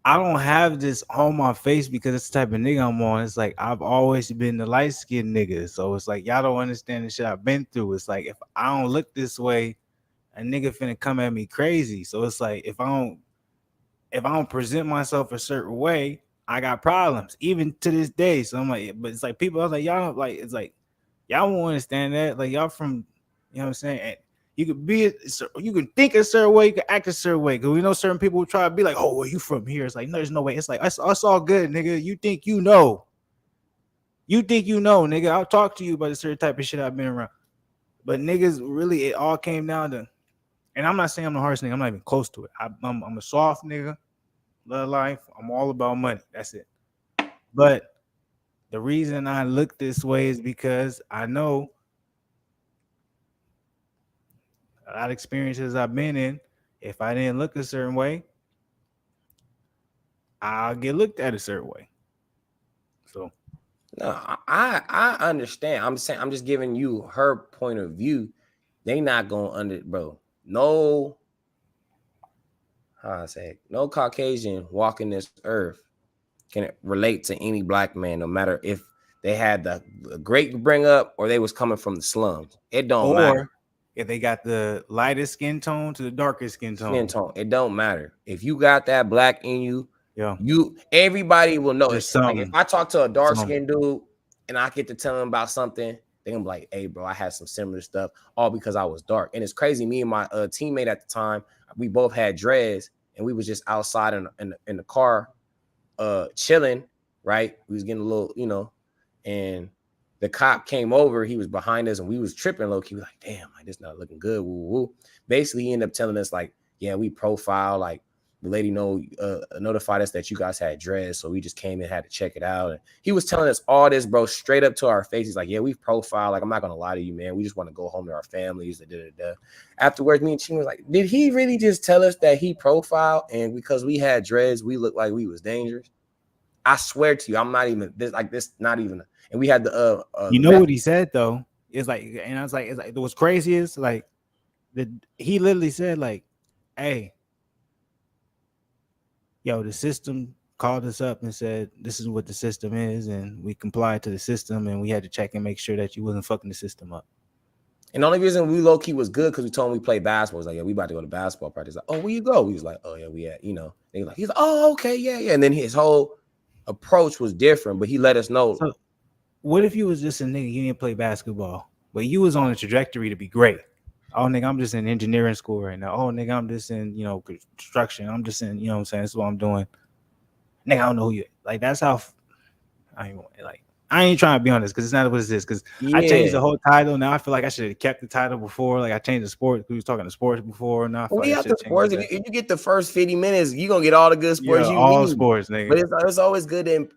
I don't have this on my face because it's the type of nigga I'm on. It's like, I've always been the light-skinned nigga. So it's like, y'all don't understand the shit I've been through. It's like, if I don't look this way, a nigga finna come at me crazy. So it's like, if I don't present myself a certain way, I got problems, even to this day. So I'm like, but it's like people, I was like, y'all don't like, it's like, y'all won't understand that. Like, y'all from, you know what I'm saying? And you can think a certain way, you can act a certain way. Cause we know certain people will try to be like, oh, well, you from here. It's like, no, there's no way. It's like, it's all good, nigga. You think you know. You think you know, nigga. I'll talk to you about a certain type of shit I've been around. But niggas, really, it all came down to, and I'm not saying I'm the hardest nigga. I'm not even close to it. I'm a soft nigga. Love life. I'm all about money. That's it. But the reason I look this way is because I know a lot of experiences I've been in. If I didn't look a certain way, I'll get looked at a certain way. So, no, I understand. I'm just giving you her point of view. they not going bro. No, how I say it, no Caucasian walking this earth can relate to any black man, no matter if they had the great bring up or they was coming from the slums. It don't matter. Or if they got the lightest skin tone to the darkest skin Skin tone. tone. It don't matter. If you got that black in you, Yeah. everybody will know it. There's Like if some. I talk to a dark skinned dude and I get to tell him about something, they're gonna be like, hey, bro, I had some similar stuff, all because I was dark. And it's crazy. Me and my teammate at the time, we both had dreads, and we was just outside in the car, chilling, right? We was getting a little, and the cop came over. He was behind us, and we was tripping low key. We like, damn, like this not looking good. Woo, woo. Basically, he ended up telling us like, yeah, we profile. Like the lady notified us that you guys had dreads, so we just came and had to check it out. And he was telling us all this, bro, straight up to our face. He's like, yeah, we've profiled. Like I'm not gonna lie to you, man. We just want to go home to our families. Afterwards, me and Ching was like, did he really just tell us that he profiled? And because we had dreads, we looked like we was dangerous. I swear to you, I'm not even this. Like this, not even. And we had the what he said though? It's like, and I was like, it's like what's crazy is like he literally said like, hey, yo, the system called us up and said this is what the system is, and we complied to the system, and we had to check and make sure that you wasn't fucking the system up. And the only reason we low key was good because we told him we played basketball. It was like, yeah, we about to go to basketball practice. Like, oh, where you go? We was like, oh yeah, we at, he's like, oh, okay, yeah. And then his whole approach was different, but he let us know. So, what if you was just a nigga, you didn't play basketball, but you was on a trajectory to be great? Oh, nigga, I'm just in engineering school right now. Oh, nigga, I'm just in, construction. I'm just in, what I'm saying? That's what I'm doing. Nigga, I don't know who you like. That's how I ain't trying to be honest because it's not what it is. Because I changed the whole title. Now I feel like I should have kept the title before. Like I changed the sport. We was talking to sports before. Now I feel like the sports. If you get the first 50 minutes, you're gonna get all the good sports you all need. Sports, nigga. But it's always good.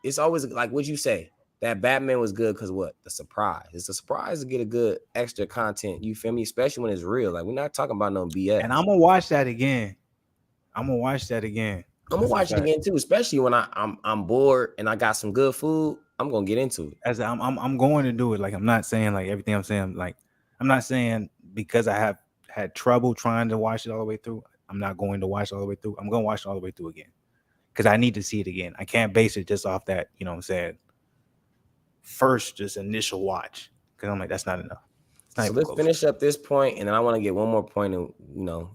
It's always like what you say. That Batman was good because what? The surprise. It's a surprise to get a good extra content. You feel me? Especially when it's real. Like we're not talking about no BS. And I'm gonna watch that again. I'm gonna watch it again too, especially when I'm bored and I got some good food. I'm gonna get into it. As I'm going to do it. Like I'm not saying like everything I'm saying. Like I'm not saying because I have had trouble trying to watch it all the way through. I'm not going to watch it all the way through. I'm gonna watch it all the way through again because I need to see it again. I can't base it just off that. You know what I'm saying? First, just initial watch because I'm like that's not enough. So let's finish up this point, and then I want to get one more point. And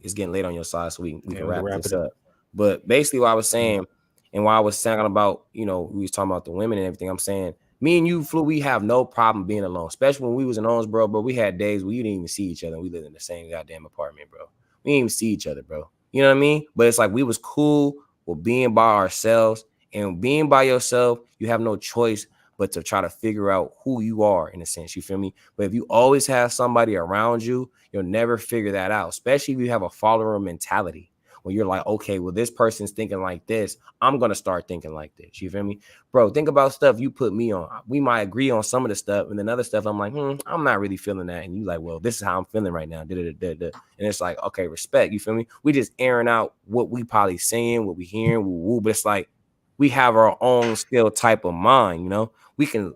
it's getting late on your side, so we can wrap this up. But basically, what I was saying, and while I was talking about, we was talking about the women and everything. I'm saying, me and you, Flu, we have no problem being alone, especially when we was in Owensboro, bro. We had days where you didn't even see each other. And we lived in the same goddamn apartment, bro. We didn't even see each other, bro. You know what I mean? But it's like we was cool with being by ourselves, and being by yourself, you have no choice but to try to figure out who you are in a sense, you feel me? But if you always have somebody around you, you'll never figure that out, especially if you have a follower mentality where you're like, okay, well, this person's thinking like this. I'm going to start thinking like this. You feel me? Bro, think about stuff you put me on. We might agree on some of the stuff, and then other stuff, I'm like, I'm not really feeling that. And you like, well, this is how I'm feeling right now. And it's like, okay, respect. You feel me? We just airing out what we probably saying, what we hearing, but it's like, we have our own still type of mind, we can,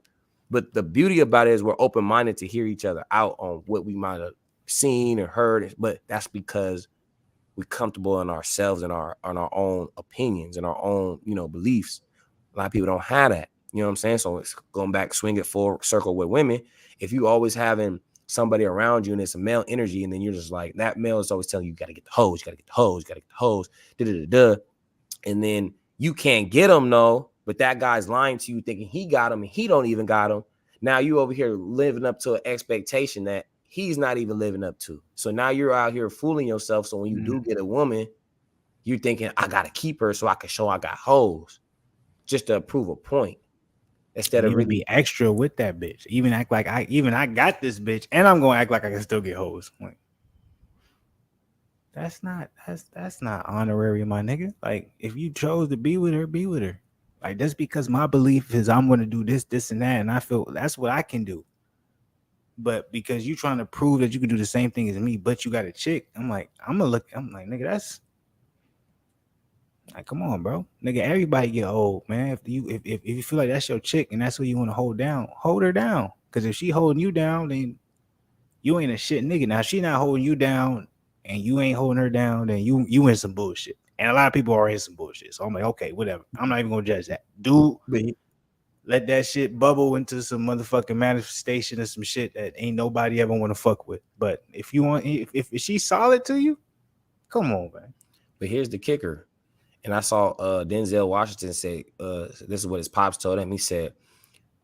but the beauty about it is we're open-minded to hear each other out on what we might have seen or heard, but that's because we're comfortable in ourselves and our own opinions and our own, beliefs. A lot of people don't have that, you know what I'm saying? So it's going back, swing it full circle with women. If you always having somebody around you and it's a male energy, and then you're just like, that male is always telling you, you got to get the hose, and then you can't get them, no, but that guy's lying to you thinking he got him and he don't even got him. Now you over here living up to an expectation that he's not even living up to. So now you're out here fooling yourself. So when you do get a woman, you're thinking, I got to keep her so I can show I got hoes just to prove a point. Instead of really be extra with that bitch. Even act like I got this bitch and I'm going to act like I can still get hoes. Like, that's not honorary, my nigga. Like, if you chose to be with her, be with her. Like, that's because my belief is I'm going to do this, and that, and I feel that's what I can do. But because you trying to prove that you can do the same thing as me, but you got a chick, I'm like, nigga, that's like, come on, bro. Nigga, everybody get old, man. If you feel like that's your chick and that's who you want to hold her down. Because if she holding you down, then you ain't a shit nigga. Now she not holding you down and you ain't holding her down, then you in some bullshit. And a lot of people are in some bullshit. So I'm like, okay, whatever. I'm not even gonna judge that. Dude, let that shit bubble into some motherfucking manifestation of some shit that ain't nobody ever want to fuck with. But if you want, if she's solid to you, come on, man. But here's the kicker. And I saw Denzel Washington say, this is what his pops told him. He said,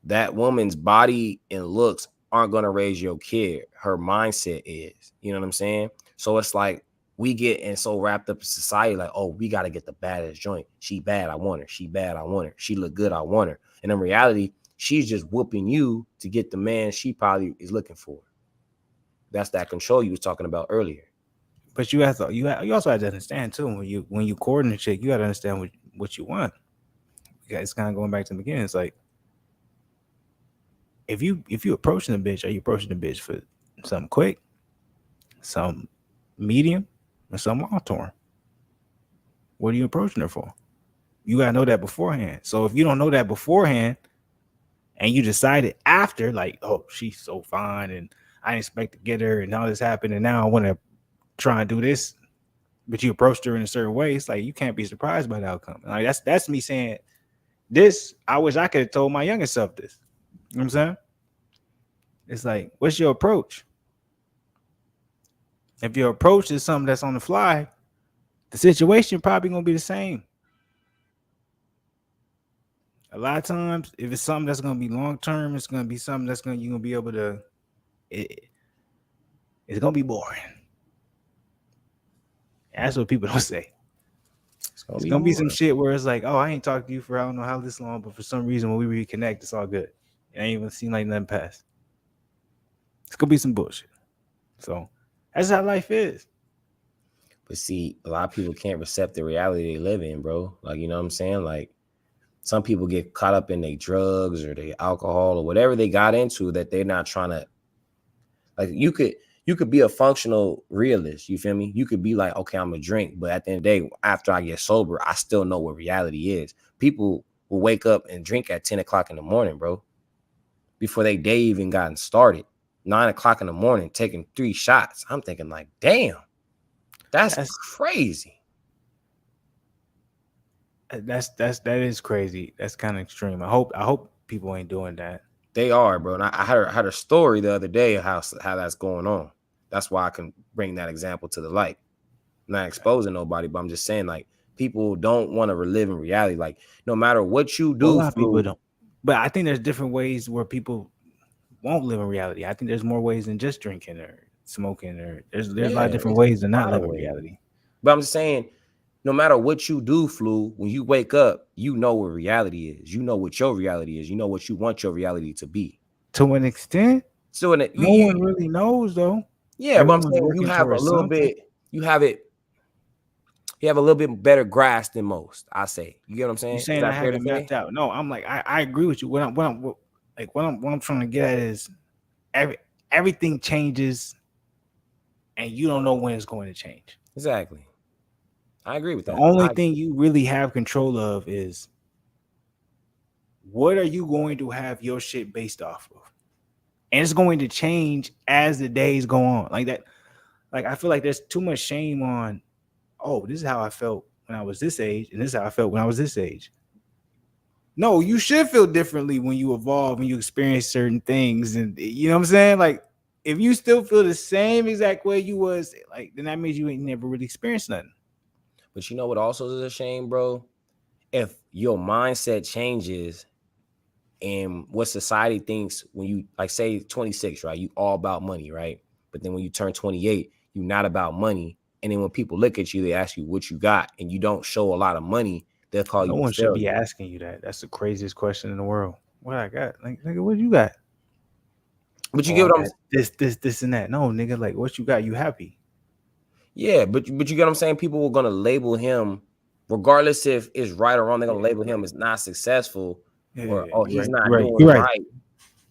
that woman's body and looks aren't going to raise your kid. Her mindset is. You know what I'm saying? So it's like we get so wrapped up in society, like, oh, we got to get the baddest joint. She bad, I want her. She bad, I want her. She look good, I want her. And in reality, she's just whooping you to get the man she probably is looking for. That's that control you was talking about earlier. But you also have to understand too, when you courting a chick, you got to understand what you want. It's kind of going back to the beginning. It's like, if you approaching a bitch, are you approaching the bitch for something quick, some medium, or some long term? What are you approaching her for? You gotta know that beforehand. So if you don't know that beforehand, and you decided after, like, oh, she's so fine, and I didn't expect to get her, and all this happened, and now I want to try and do this, but you approached her in a certain way, it's like you can't be surprised by the outcome. Like that's me saying this. I wish I could have told my younger self this. You know what I'm saying? It's like, what's your approach? If your approach is something that's on the fly, the situation probably gonna be the same. A lot of times, if it's something that's gonna be long term, it's gonna be something that's you're gonna be able to. It's gonna be boring. That's what people don't say. It's gonna be some shit where it's like, oh, I ain't talked to you for I don't know how this long, but for some reason when we reconnect, it's all good. It ain't even seem like nothing passed. It's gonna be some bullshit. So that's how life is. But see, a lot of people can't accept the reality they live in, bro. Like, you know what I'm saying? Like, some people get caught up in their drugs or their alcohol or whatever they got into that they're not trying to. Like, you could be a functional realist. You feel me? You could be like, okay, I'm a drink, but at the end of the day, after I get sober, I still know what reality is. People will wake up and drink at 10 o'clock in the morning, bro, before they day even gotten started. 9 o'clock in the morning, taking 3 shots. I'm thinking like, damn, that's crazy. That is crazy. That's kind of extreme. I hope people ain't doing that. They are, bro. And I heard a story the other day of how that's going on. That's why I can bring that example to the light. I'm not exposing nobody, but I'm just saying, like, people don't want to live in reality. Like, no matter what you do, a lot of people don't. But I think there's different ways where people won't live in reality. I think there's more ways than just drinking or smoking, or there's a lot of different ways to not live in reality. But I'm just saying, no matter what you do, Flu, when you wake up, you know what reality is. You know what your reality is. You know what you want your reality to be. To an extent. So no one really knows, though. Yeah, but I'm saying you have a little bit. You have a little bit better grasp than most. I say. You get what I'm saying? You're saying I have it mapped out. No, I'm like, I agree with you. What I'm trying to get at is everything changes, and you don't know when it's going to change. Exactly. I agree with that. The only thing you really have control of is what are you going to have your shit based off of? And it's going to change as the days go on. Like that. Like, I feel like there's too much shame on, oh, this is how I felt when I was this age, and this is how I felt when I was this age. No, you should feel differently when you evolve and you experience certain things. And you know what I'm saying? Like, if you still feel the same exact way you was, like, then that means you ain't never really experienced nothing. But you know what also is a shame, bro? If your mindset changes and what society thinks when you, like, say 26, right? You all about money, right? But then when you turn 28, you're not about money. And then when people look at you, they ask you what you got, and you don't show a lot of money, they'll call you. No one should be asking you that. That's the craziest question in the world. What I got? Like, nigga, what you got? But you get what I'm saying? This, and that. No, nigga, like, what you got? You happy? Yeah, but you get what I'm saying? People were gonna label him, regardless if it's right or wrong, they're gonna label him as not successful, or he's not doing right.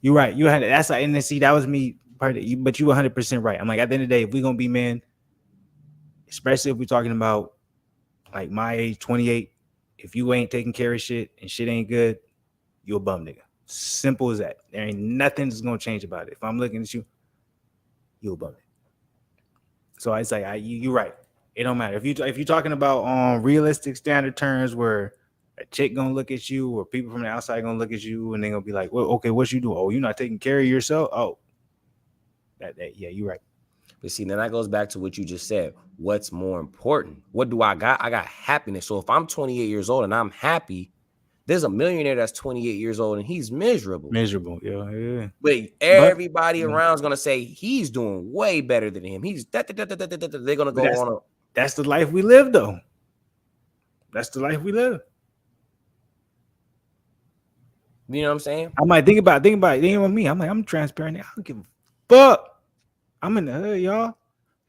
You're right. You had that's like, and then see, that was me. But you 100% right. I'm like, at the end of the day, if we're gonna be men, especially if we're talking about like my age, 28, if you ain't taking care of shit and shit ain't good, you a bum nigga. Simple as that. There ain't nothing that's gonna change about it. If I'm looking at you, you above it. So it's like you're right. It don't matter if you're talking about realistic standard terms where a chick gonna look at you or people from the outside gonna look at you and they gonna be like, well, okay, what you do? Oh, you're not taking care of yourself. Oh, that yeah, you're right. But see, then that goes back to what you just said. What's more important? What do I got? I got happiness. So if I'm 28 years old and I'm happy, there's a millionaire that's 28 years old and he's miserable. Miserable, yeah. But everybody around is gonna say he's doing way better than him. He's they're gonna go on. That's the life we live, though. That's the life we live. You know what I'm saying? I might think about me. I'm like, I'm transparent. I don't give a fuck. I'm in the hood, y'all.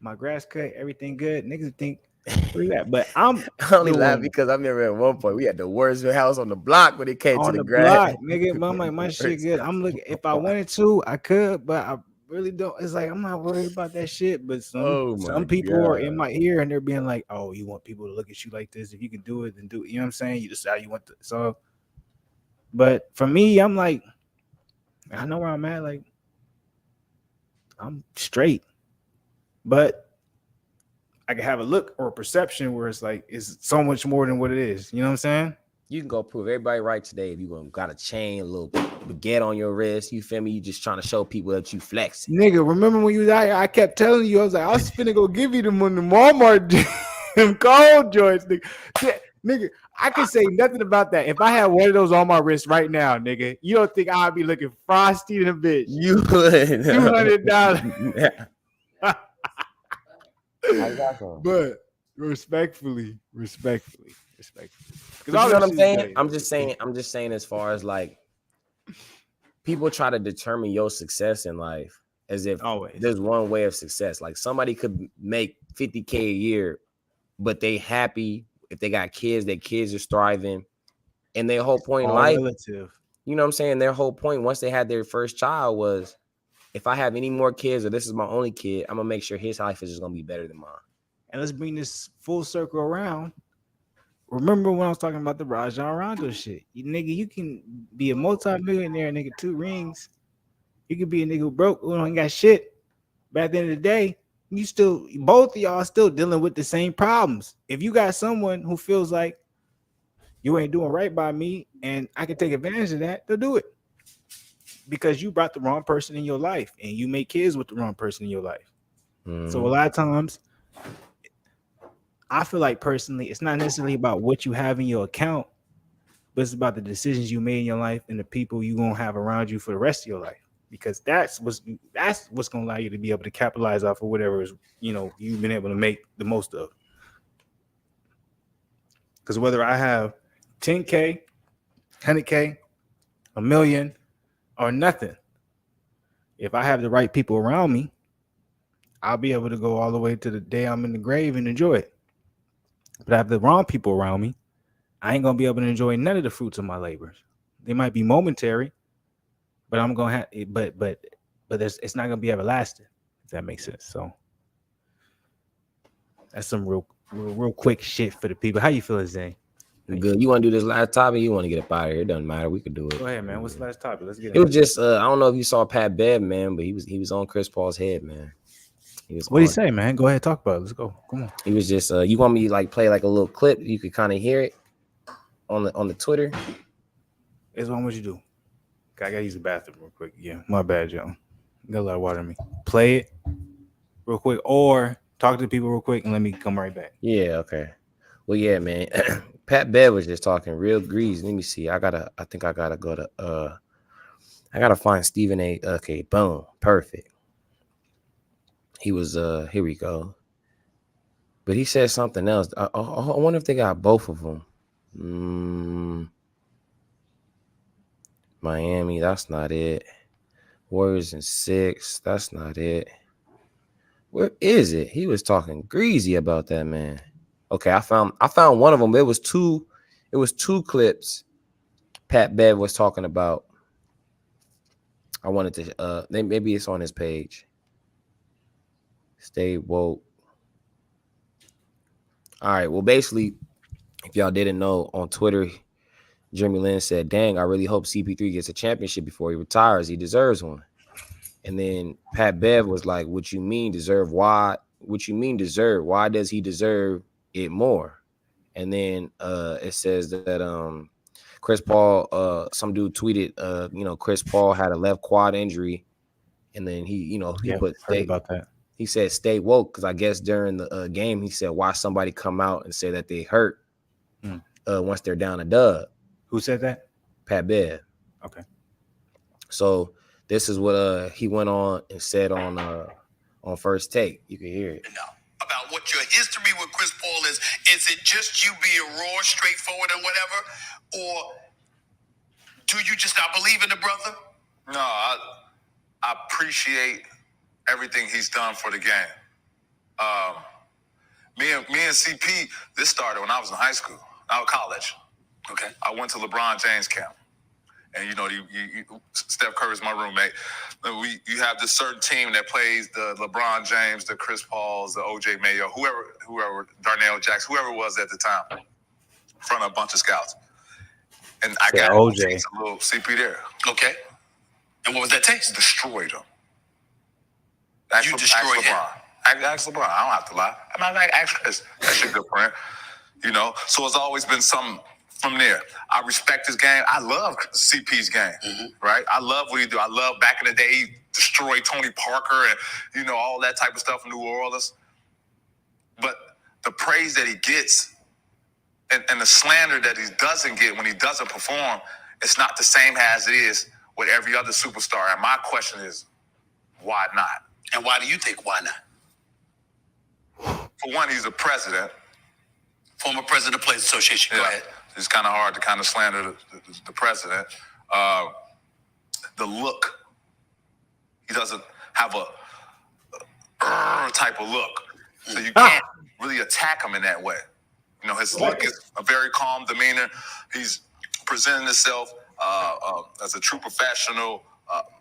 My grass cut, everything good. Niggas think where you at? But I only laugh because I remember at one point we had the worst house on the block when it came to the grass. Nigga, but I'm like, my shit good. I'm looking. If I wanted to, I could, but I really don't. It's like I'm not worried about that shit. But some people are in my ear and they're being like, "Oh, you want people to look at you like this? If you can do it, then do it." You know what I'm saying? You decide you want to. So, but for me, I'm like, I know where I'm at. Like, I'm straight, but I can have a look or a perception where it's like it's so much more than what it is. You know what I'm saying? You can go prove everybody right today if you got a chain, a little baguette on your wrist. You feel me? You just trying to show people that you flexing. Nigga, remember when you was out here, I kept telling you, I was like, I was finna go give you them on the Walmart them cold joints, nigga. Nigga, I can say nothing about that. If I had one of those on my wrist right now, nigga, you don't think I'd be looking frosty in a bitch? You would. $200. I got some. But respectfully. Because you know what I'm saying? I'm just saying as far as like people try to determine your success in life as if there's one way of success. Like somebody could make $50K a year, but they happy if they got kids, their kids are thriving, and their whole point in life, relative. You know what I'm saying? Their whole point once they had their first child was, if I have any more kids or this is my only kid, I'm gonna make sure his life is just gonna be better than mine. And let's bring this full circle around. Remember when I was talking about the Rajon Rondo shit? You can be a multi-millionaire, nigga, 2 rings. You can be a nigga who broke, who ain't got shit. But at the end of the day, both of y'all still dealing with the same problems. If you got someone who feels like you ain't doing right by me and I can take advantage of that, they'll do it. Because you brought the wrong person in your life and you make kids with the wrong person in your life. So a lot of times, I feel like personally, it's not necessarily about what you have in your account, but it's about the decisions you made in your life and the people you're going to have around you for the rest of your life. Because that's what's going to allow you to be able to capitalize off of whatever is, you've been able to make the most of. Because whether I have 10K, 100K, a million, or nothing, if I have the right people around me, I'll be able to go all the way to the day I'm in the grave and enjoy it. But I have the wrong people around me, I ain't gonna be able to enjoy none of the fruits of my labors. They might be momentary, but I'm gonna have but it's not gonna be everlasting, if that makes sense. So that's some real quick shit for the people. How you feeling, Zane? Good. You want to do this last topic? You want to get up out of here? It doesn't matter. We could do it. Go ahead, man. What's the last topic? Let's get it. It was just I don't know if you saw Pat Bev, man, but he was on Chris Paul's head, man. What did he say, man? Go ahead, talk about it. Let's go. Come on. He was just you want me to like play like a little clip? You could kind of hear it on the Twitter. It's on what you do. I gotta use the bathroom real quick. Yeah, my bad, Joe. Got a lot of water in me. Play it real quick, or talk to the people real quick, and let me come right back. Yeah. Okay. Well, yeah, man. Pat Bev was just talking real greasy. Let me see. I think I gotta go to I gotta find Stephen A. Okay, boom, perfect. He was here we go. But he said something else. I wonder if they got both of them. Miami, that's not it. Warriors in 6, that's not it. Where is it? He was talking greasy about that, man. Okay, I found one of them. It was two clips Pat Bev was talking about. I wanted to maybe it's on his page. Stay woke. All right, well, basically, if y'all didn't know, on Twitter, Jeremy Lin said, "Dang, I really hope CP3 gets a championship before he retires. He deserves one." And then Pat Bev was like, "What you mean deserve? Why? What you mean deserve? Why does he deserve it more?" And then it says that Chris Paul, some dude tweeted, Chris Paul had a left quad injury, and then he put heard about that. He said stay woke because I guess during the game he said why somebody come out and say that they hurt once they're down a dub. Who said that? Pat Bev. Okay. So this is what he went on and said on First Take. You can hear it. About what your history with Chris Paul is. Is it just you being raw, straightforward, and whatever, or do you just not believe in the brother? No, I appreciate everything he's done for the game. Me and CP, this started when I was in high school. I was college. Okay. I went to LeBron James camp. And Steph Curry's my roommate. You have this certain team that plays the LeBron James, the Chris Pauls, the OJ Mayo, whoever, Darnell Jackson, whoever it was at the time, in front of a bunch of scouts. And I got OJ. a little CP there. Okay. And what was that taste? Destroyed him. You destroyed him. Ask LeBron. I don't have to lie. I'm like, ask Chris. That's your good friend. So it's always been something from there. I respect his game. I love CP's game, right? I love what he do. I love back in the day, he destroyed Tony Parker and, all that type of stuff in New Orleans. But the praise that he gets and the slander that he doesn't get when he doesn't perform, it's not the same as it is with every other superstar. And my question is, why not? And why do you think why not? For one, he's a president. Former president of the Players Association. Go ahead. It's kind of hard to kind of slander the president. The look, he doesn't have a type of look. So you can't really attack him in that way. His look is a very calm demeanor. He's presenting himself as a true professional,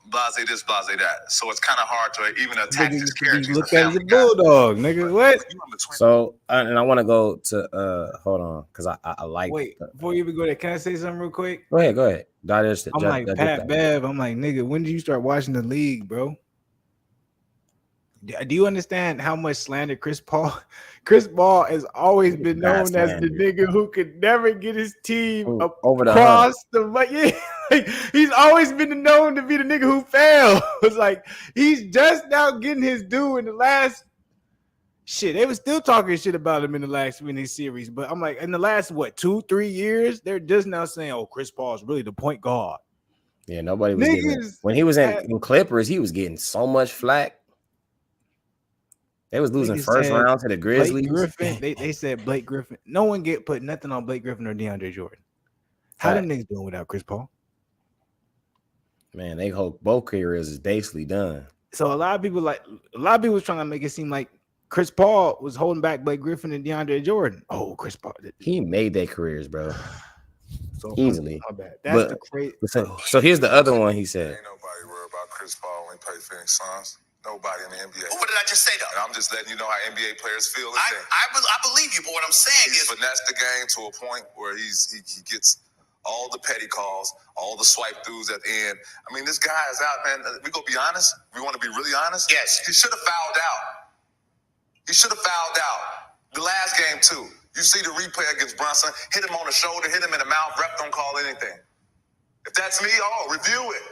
blase this, blase that. So it's kind of hard to even attack his character. You look at the bulldog, nigga. What? So, and I want to go to hold on because I like. Wait, before you even go there, can I say something real quick? Go ahead. I'm like Pat Bev. I'm like, nigga, when did you start watching the league, bro? Do you understand how much slander Chris Paul? Chris Paul has always been known as the nigga who could never get his team over the across the. He's always been known to be the nigga who failed. It's like he's just now getting his due in the last. Shit, they were still talking shit about him in the last winning series, but I'm like, in the last 2-3 years, they're just now saying, "Oh, Chris Paul's really the point guard." Yeah, nobody was getting when he was in Clippers. He was getting so much flack. They was losing first round to the Grizzlies. Griffin, they said Blake Griffin. No one put nothing on Blake Griffin or DeAndre Jordan. How them niggas doing without Chris Paul? Man, they hope both careers is basically done. So a lot of people was trying to make it seem like Chris Paul was holding back Blake Griffin and DeAndre Jordan. Oh, Chris Paul. He made their careers, bro. So easily. My bad. That's the crazy. So here's the other one he said. Ain't nobody worried about Chris Paul when he played Phoenix Suns. Nobody in the NBA. What did I just say, though? And I'm just letting you know how NBA players feel. I believe you, but what I'm saying is finessed the game to a point where he gets all the petty calls, all the swipe throughs at the end. I mean, this guy is out, man. We gonna be honest. We want to be really honest. Yes. He should have fouled out. The last game too. You see the replay against Brunson. Hit him on the shoulder. Hit him in the mouth. Ref don't call anything. If that's me, review it.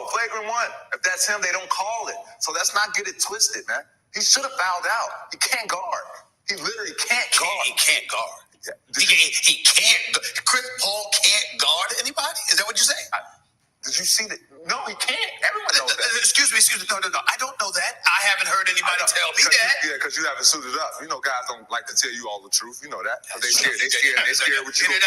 Flagrant one. If that's him, they don't call it. So let's not get it twisted, man. He should have fouled out. He can't guard. He literally can't guard. He can't guard. Yeah. He can't. Chris Paul can't guard anybody? Is that what you're saying? Did you see that? No, he can't. Everyone knows that. Excuse me. No. I don't know that. I haven't heard anybody tell me that. Because you haven't suited up. Guys don't like to tell you all the truth. You know that. They scared. They scared what you No.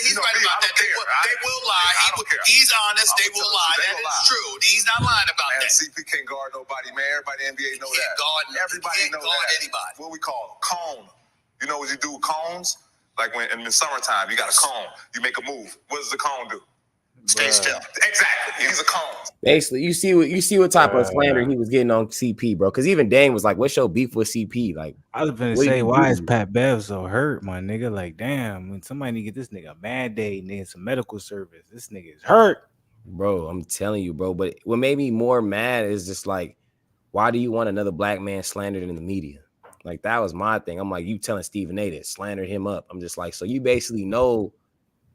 He's right about that. They will lie. He's honest. They will lie. That is true. He's not lying about that. CP can't guard nobody, man. Everybody in the NBA know that. Everybody knows that. Anybody. What we call cone. You know what you do with cones? Like when in the summertime, you got a cone. You make a move. What does the cone do? Stay still. Exactly. He's a cone. Basically, you see what type of slander he was getting on CP, bro. Because even Dame was like, "What's your beef with CP?" Like, I was gonna say, why is Pat Bev so hurt, my nigga? Like, damn, when somebody need to get this nigga a Band-Aid, need some medical service. This nigga is hurt. Bro, I'm telling you, bro. But what made me more mad is just like, why do you want another black man slandered in the media? Like, that was my thing. I'm like, you telling Stephen A. that slandered him up. I'm just like, so you basically know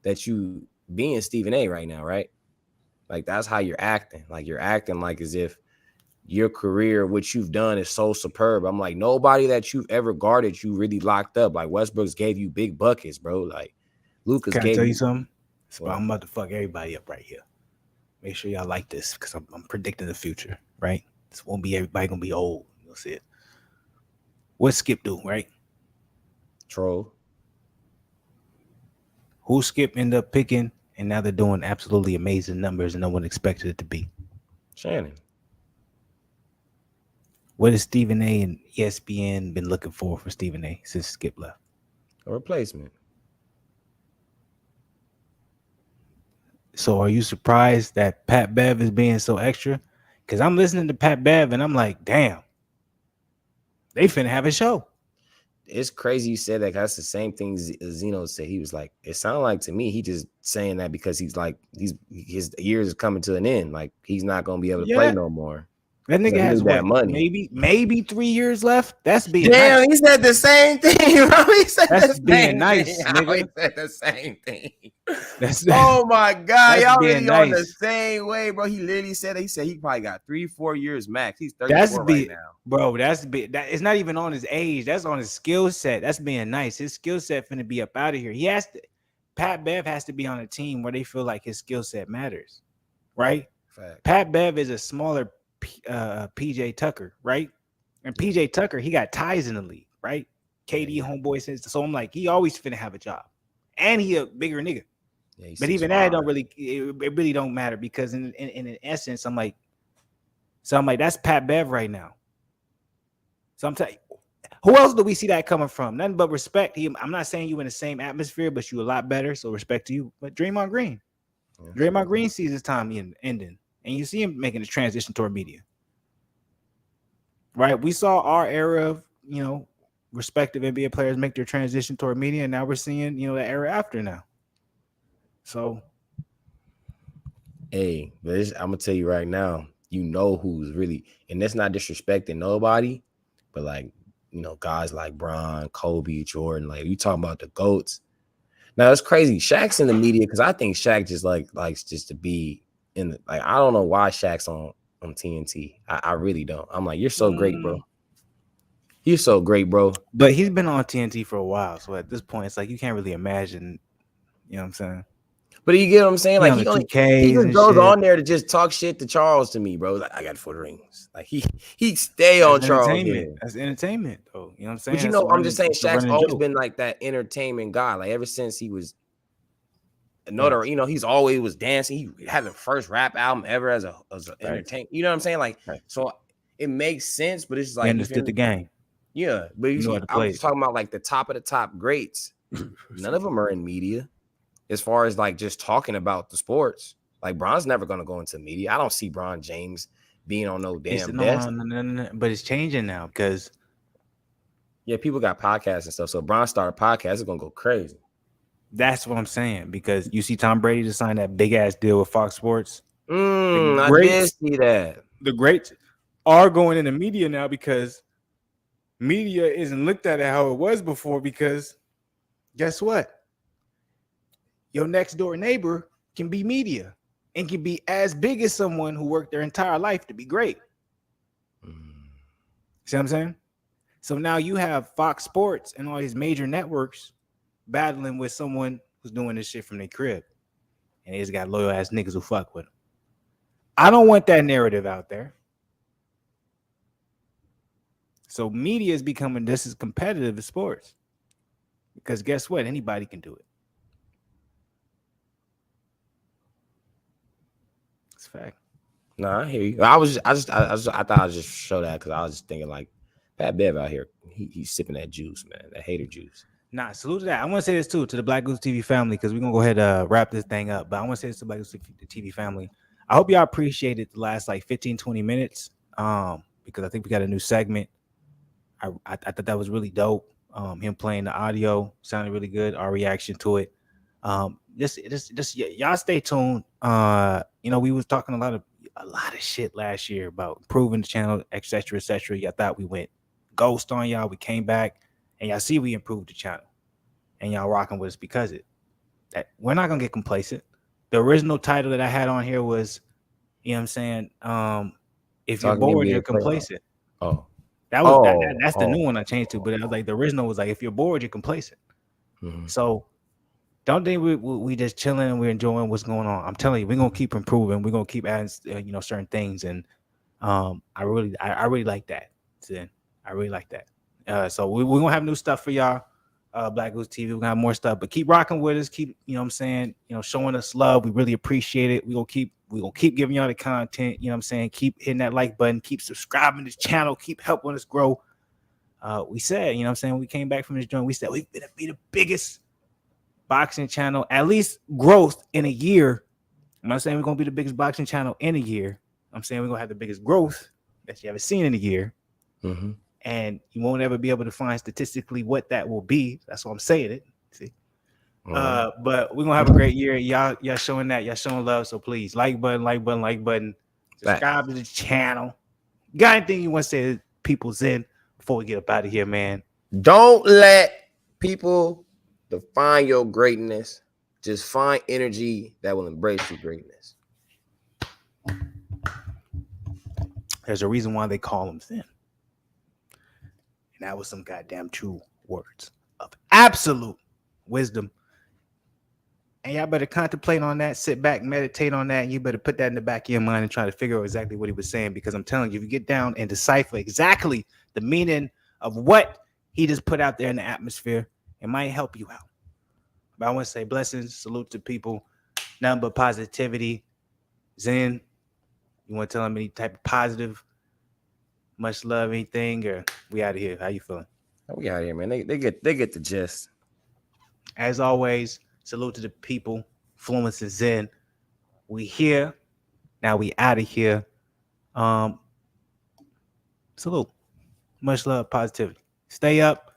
that you being Stephen A. right now, right? Like, that's how you're acting. Like, you're acting like as if your career, what you've done, is so superb. I'm like, nobody that you've ever guarded, you really locked up. Like, Westbrook's gave you big buckets, bro. Like, Lucas Can I gave tell you you something? what? I'm about to fuck everybody up right here. Make sure y'all like this because I'm predicting the future, right? This won't be everybody gonna be old. You'll see it. What Skip do, right? Troll. Who Skip end up picking, and now they're doing absolutely amazing numbers, and no one expected it to be. Shannon. What has Stephen A. and ESPN been looking for Stephen A. since Skip left? A replacement. So are you surprised that Pat Bev is being so extra? Because I'm listening to Pat Bev and I'm like, damn, they finna have a show. It's crazy you said that. That's the same thing Zeno said. He was like, it sounded like to me, he just saying that because he's like, his years is coming to an end. Like, he's not gonna be able to play no more. That nigga Like, has that what, money. maybe 3 years left. That's being Damn, nice. he said the same thing, bro. He said That's the being same nice, thing. nigga. He said the same thing. That's Oh my god, that's y'all being really on the nice. same way, bro. He literally said he said he probably got 3-4 years max. He's 34 That's right now. bro. That it's not even on his age. That's on his skill set. That's being nice. His skill set finna be up out of here. He has to. Pat Bev has to be on a team where they feel like his skill set matters, right? Fact. Pat Bev is a smaller PJ Tucker, right? And PJ Tucker, he got ties in the league, right? KD homeboy says so. I'm like, he always finna have a job, and he a bigger nigga. Yeah, but even that don't really, it really don't matter because in essence, I'm like, that's Pat Bev right now. So I'm telling you, who else do we see that coming from? Nothing but respect. I'm not saying you in the same atmosphere, but you a lot better. So respect to you. But Draymond Green, Draymond Green sees his time ending, and you see him making a transition toward media. Right? We saw our era of respective NBA players make their transition toward media, and now we're seeing the era after now. So, hey, but I'm gonna tell you right now, who's really, and that's not disrespecting nobody, but like, guys like Bron, Kobe, Jordan, like you talking about the GOATs. Now it's crazy. Shaq's in the media because I think Shaq just likes just to be in the, like, I don't know why Shaq's on TNT. I really don't. I'm like, you're so great, bro. You're so great, bro. But he's been on TNT for a while, so at this point, it's like you can't really imagine. You know what I'm saying? But you get what I'm saying? Like, he just goes on there to just talk shit to Charles to me, bro. Like, I got 4 rings. Like, he stay on Charles. That's entertainment, though. You know what I'm saying? But I'm just saying, Shaq's always been like that entertainment guy. Like, ever since he was another, he's always was dancing. He had the first rap album ever as an entertainment. You know what I'm saying? Like, so it makes sense, but it's just like, he understood the game. Yeah, but I'm just talking about like the top of the top greats. None of them are in media. As far as like just talking about the sports, like Bron's never gonna go into media. I don't see Bron James being on no damn desk. No. But it's changing now because people got podcasts and stuff. So Bron started a podcast, it's gonna go crazy. That's what I'm saying because you see Tom Brady to sign that big ass deal with Fox Sports. I did see that. The greats are going into media now because media isn't looked at how it was before. Because guess what? Your next door neighbor can be media and can be as big as someone who worked their entire life to be great. See what I'm saying? So now you have Fox Sports and all these major networks battling with someone who's doing this shit from their crib. And they just got loyal ass niggas who fuck with them. I don't want that narrative out there. So media is becoming just as competitive as sports. Because guess what? Anybody can do it. Fact. No, I hear you. I thought I'd just show that because I was just thinking like Pat Bev out here, he's sipping that juice, man, that hater juice. Nah, salute to that. I want to say this too to the Black Goose TV family because we're gonna go ahead and wrap this thing up. But I want to say this to the Black Goose TV family. I hope y'all appreciated the last like 15-20 minutes. Because I think we got a new segment. I thought that was really dope. Him playing the audio sounded really good. Our reaction to it. Just y'all stay tuned. We was talking a lot of shit last year about improving the channel, etc., etc. Y'all thought we went ghost on y'all. We came back, and y'all see we improved the channel, and y'all rocking with us because that we're not gonna get complacent. The original title that I had on here was, you know what I'm saying? If you're Talking bored, NBA you're playoff. complacent. Oh, That's the new one I changed to. But I was like, the original was like, if you're bored, you're complacent. Mhm. So don't think we just chilling and we're enjoying what's going on. I'm telling you, we're gonna keep improving. We're gonna keep adding, certain things. And I really like that. Zen. I really like that. So we're gonna have new stuff for y'all. Black Goose TV. We're gonna have more stuff, but keep rocking with us. Keep, showing us love. We really appreciate it. We're gonna keep giving y'all the content. You know what I'm saying? Keep hitting that like button. Keep subscribing to the channel. Keep helping us grow. We said, we came back from this joint. We said we're gonna be the biggest boxing channel, at least growth in a year. I'm not saying we're gonna be the biggest boxing channel in a year. I'm saying we're gonna have the biggest growth that you ever seen in a year. Mm-hmm. And you won't ever be able to find statistically what that will be. That's why I'm saying it. See. But we're gonna have a great year. Y'all showing that, y'all showing love. So please, like button, subscribe to the channel. Got anything you want to say to people, Zen, before we get up out of here, man? Don't let people define your greatness. Just find energy that will embrace your greatness. There's a reason why they call them Zen. And that was some goddamn true words of absolute wisdom. And y'all better contemplate on that, sit back, meditate on that. And you better put that in the back of your mind and try to figure out exactly what he was saying. Because I'm telling you, if you get down and decipher exactly the meaning of what he just put out there in the atmosphere, it might help you out. But I want to say blessings, salute to people, nothing but positivity. Zen, you want to tell them any type of positive, much love, anything, or we out of here? How you feeling? We out here, man. They get the gist. As always, salute to the people, Fluence and Zen. We here. Now we out of here. Salute. Much love, positivity. Stay up.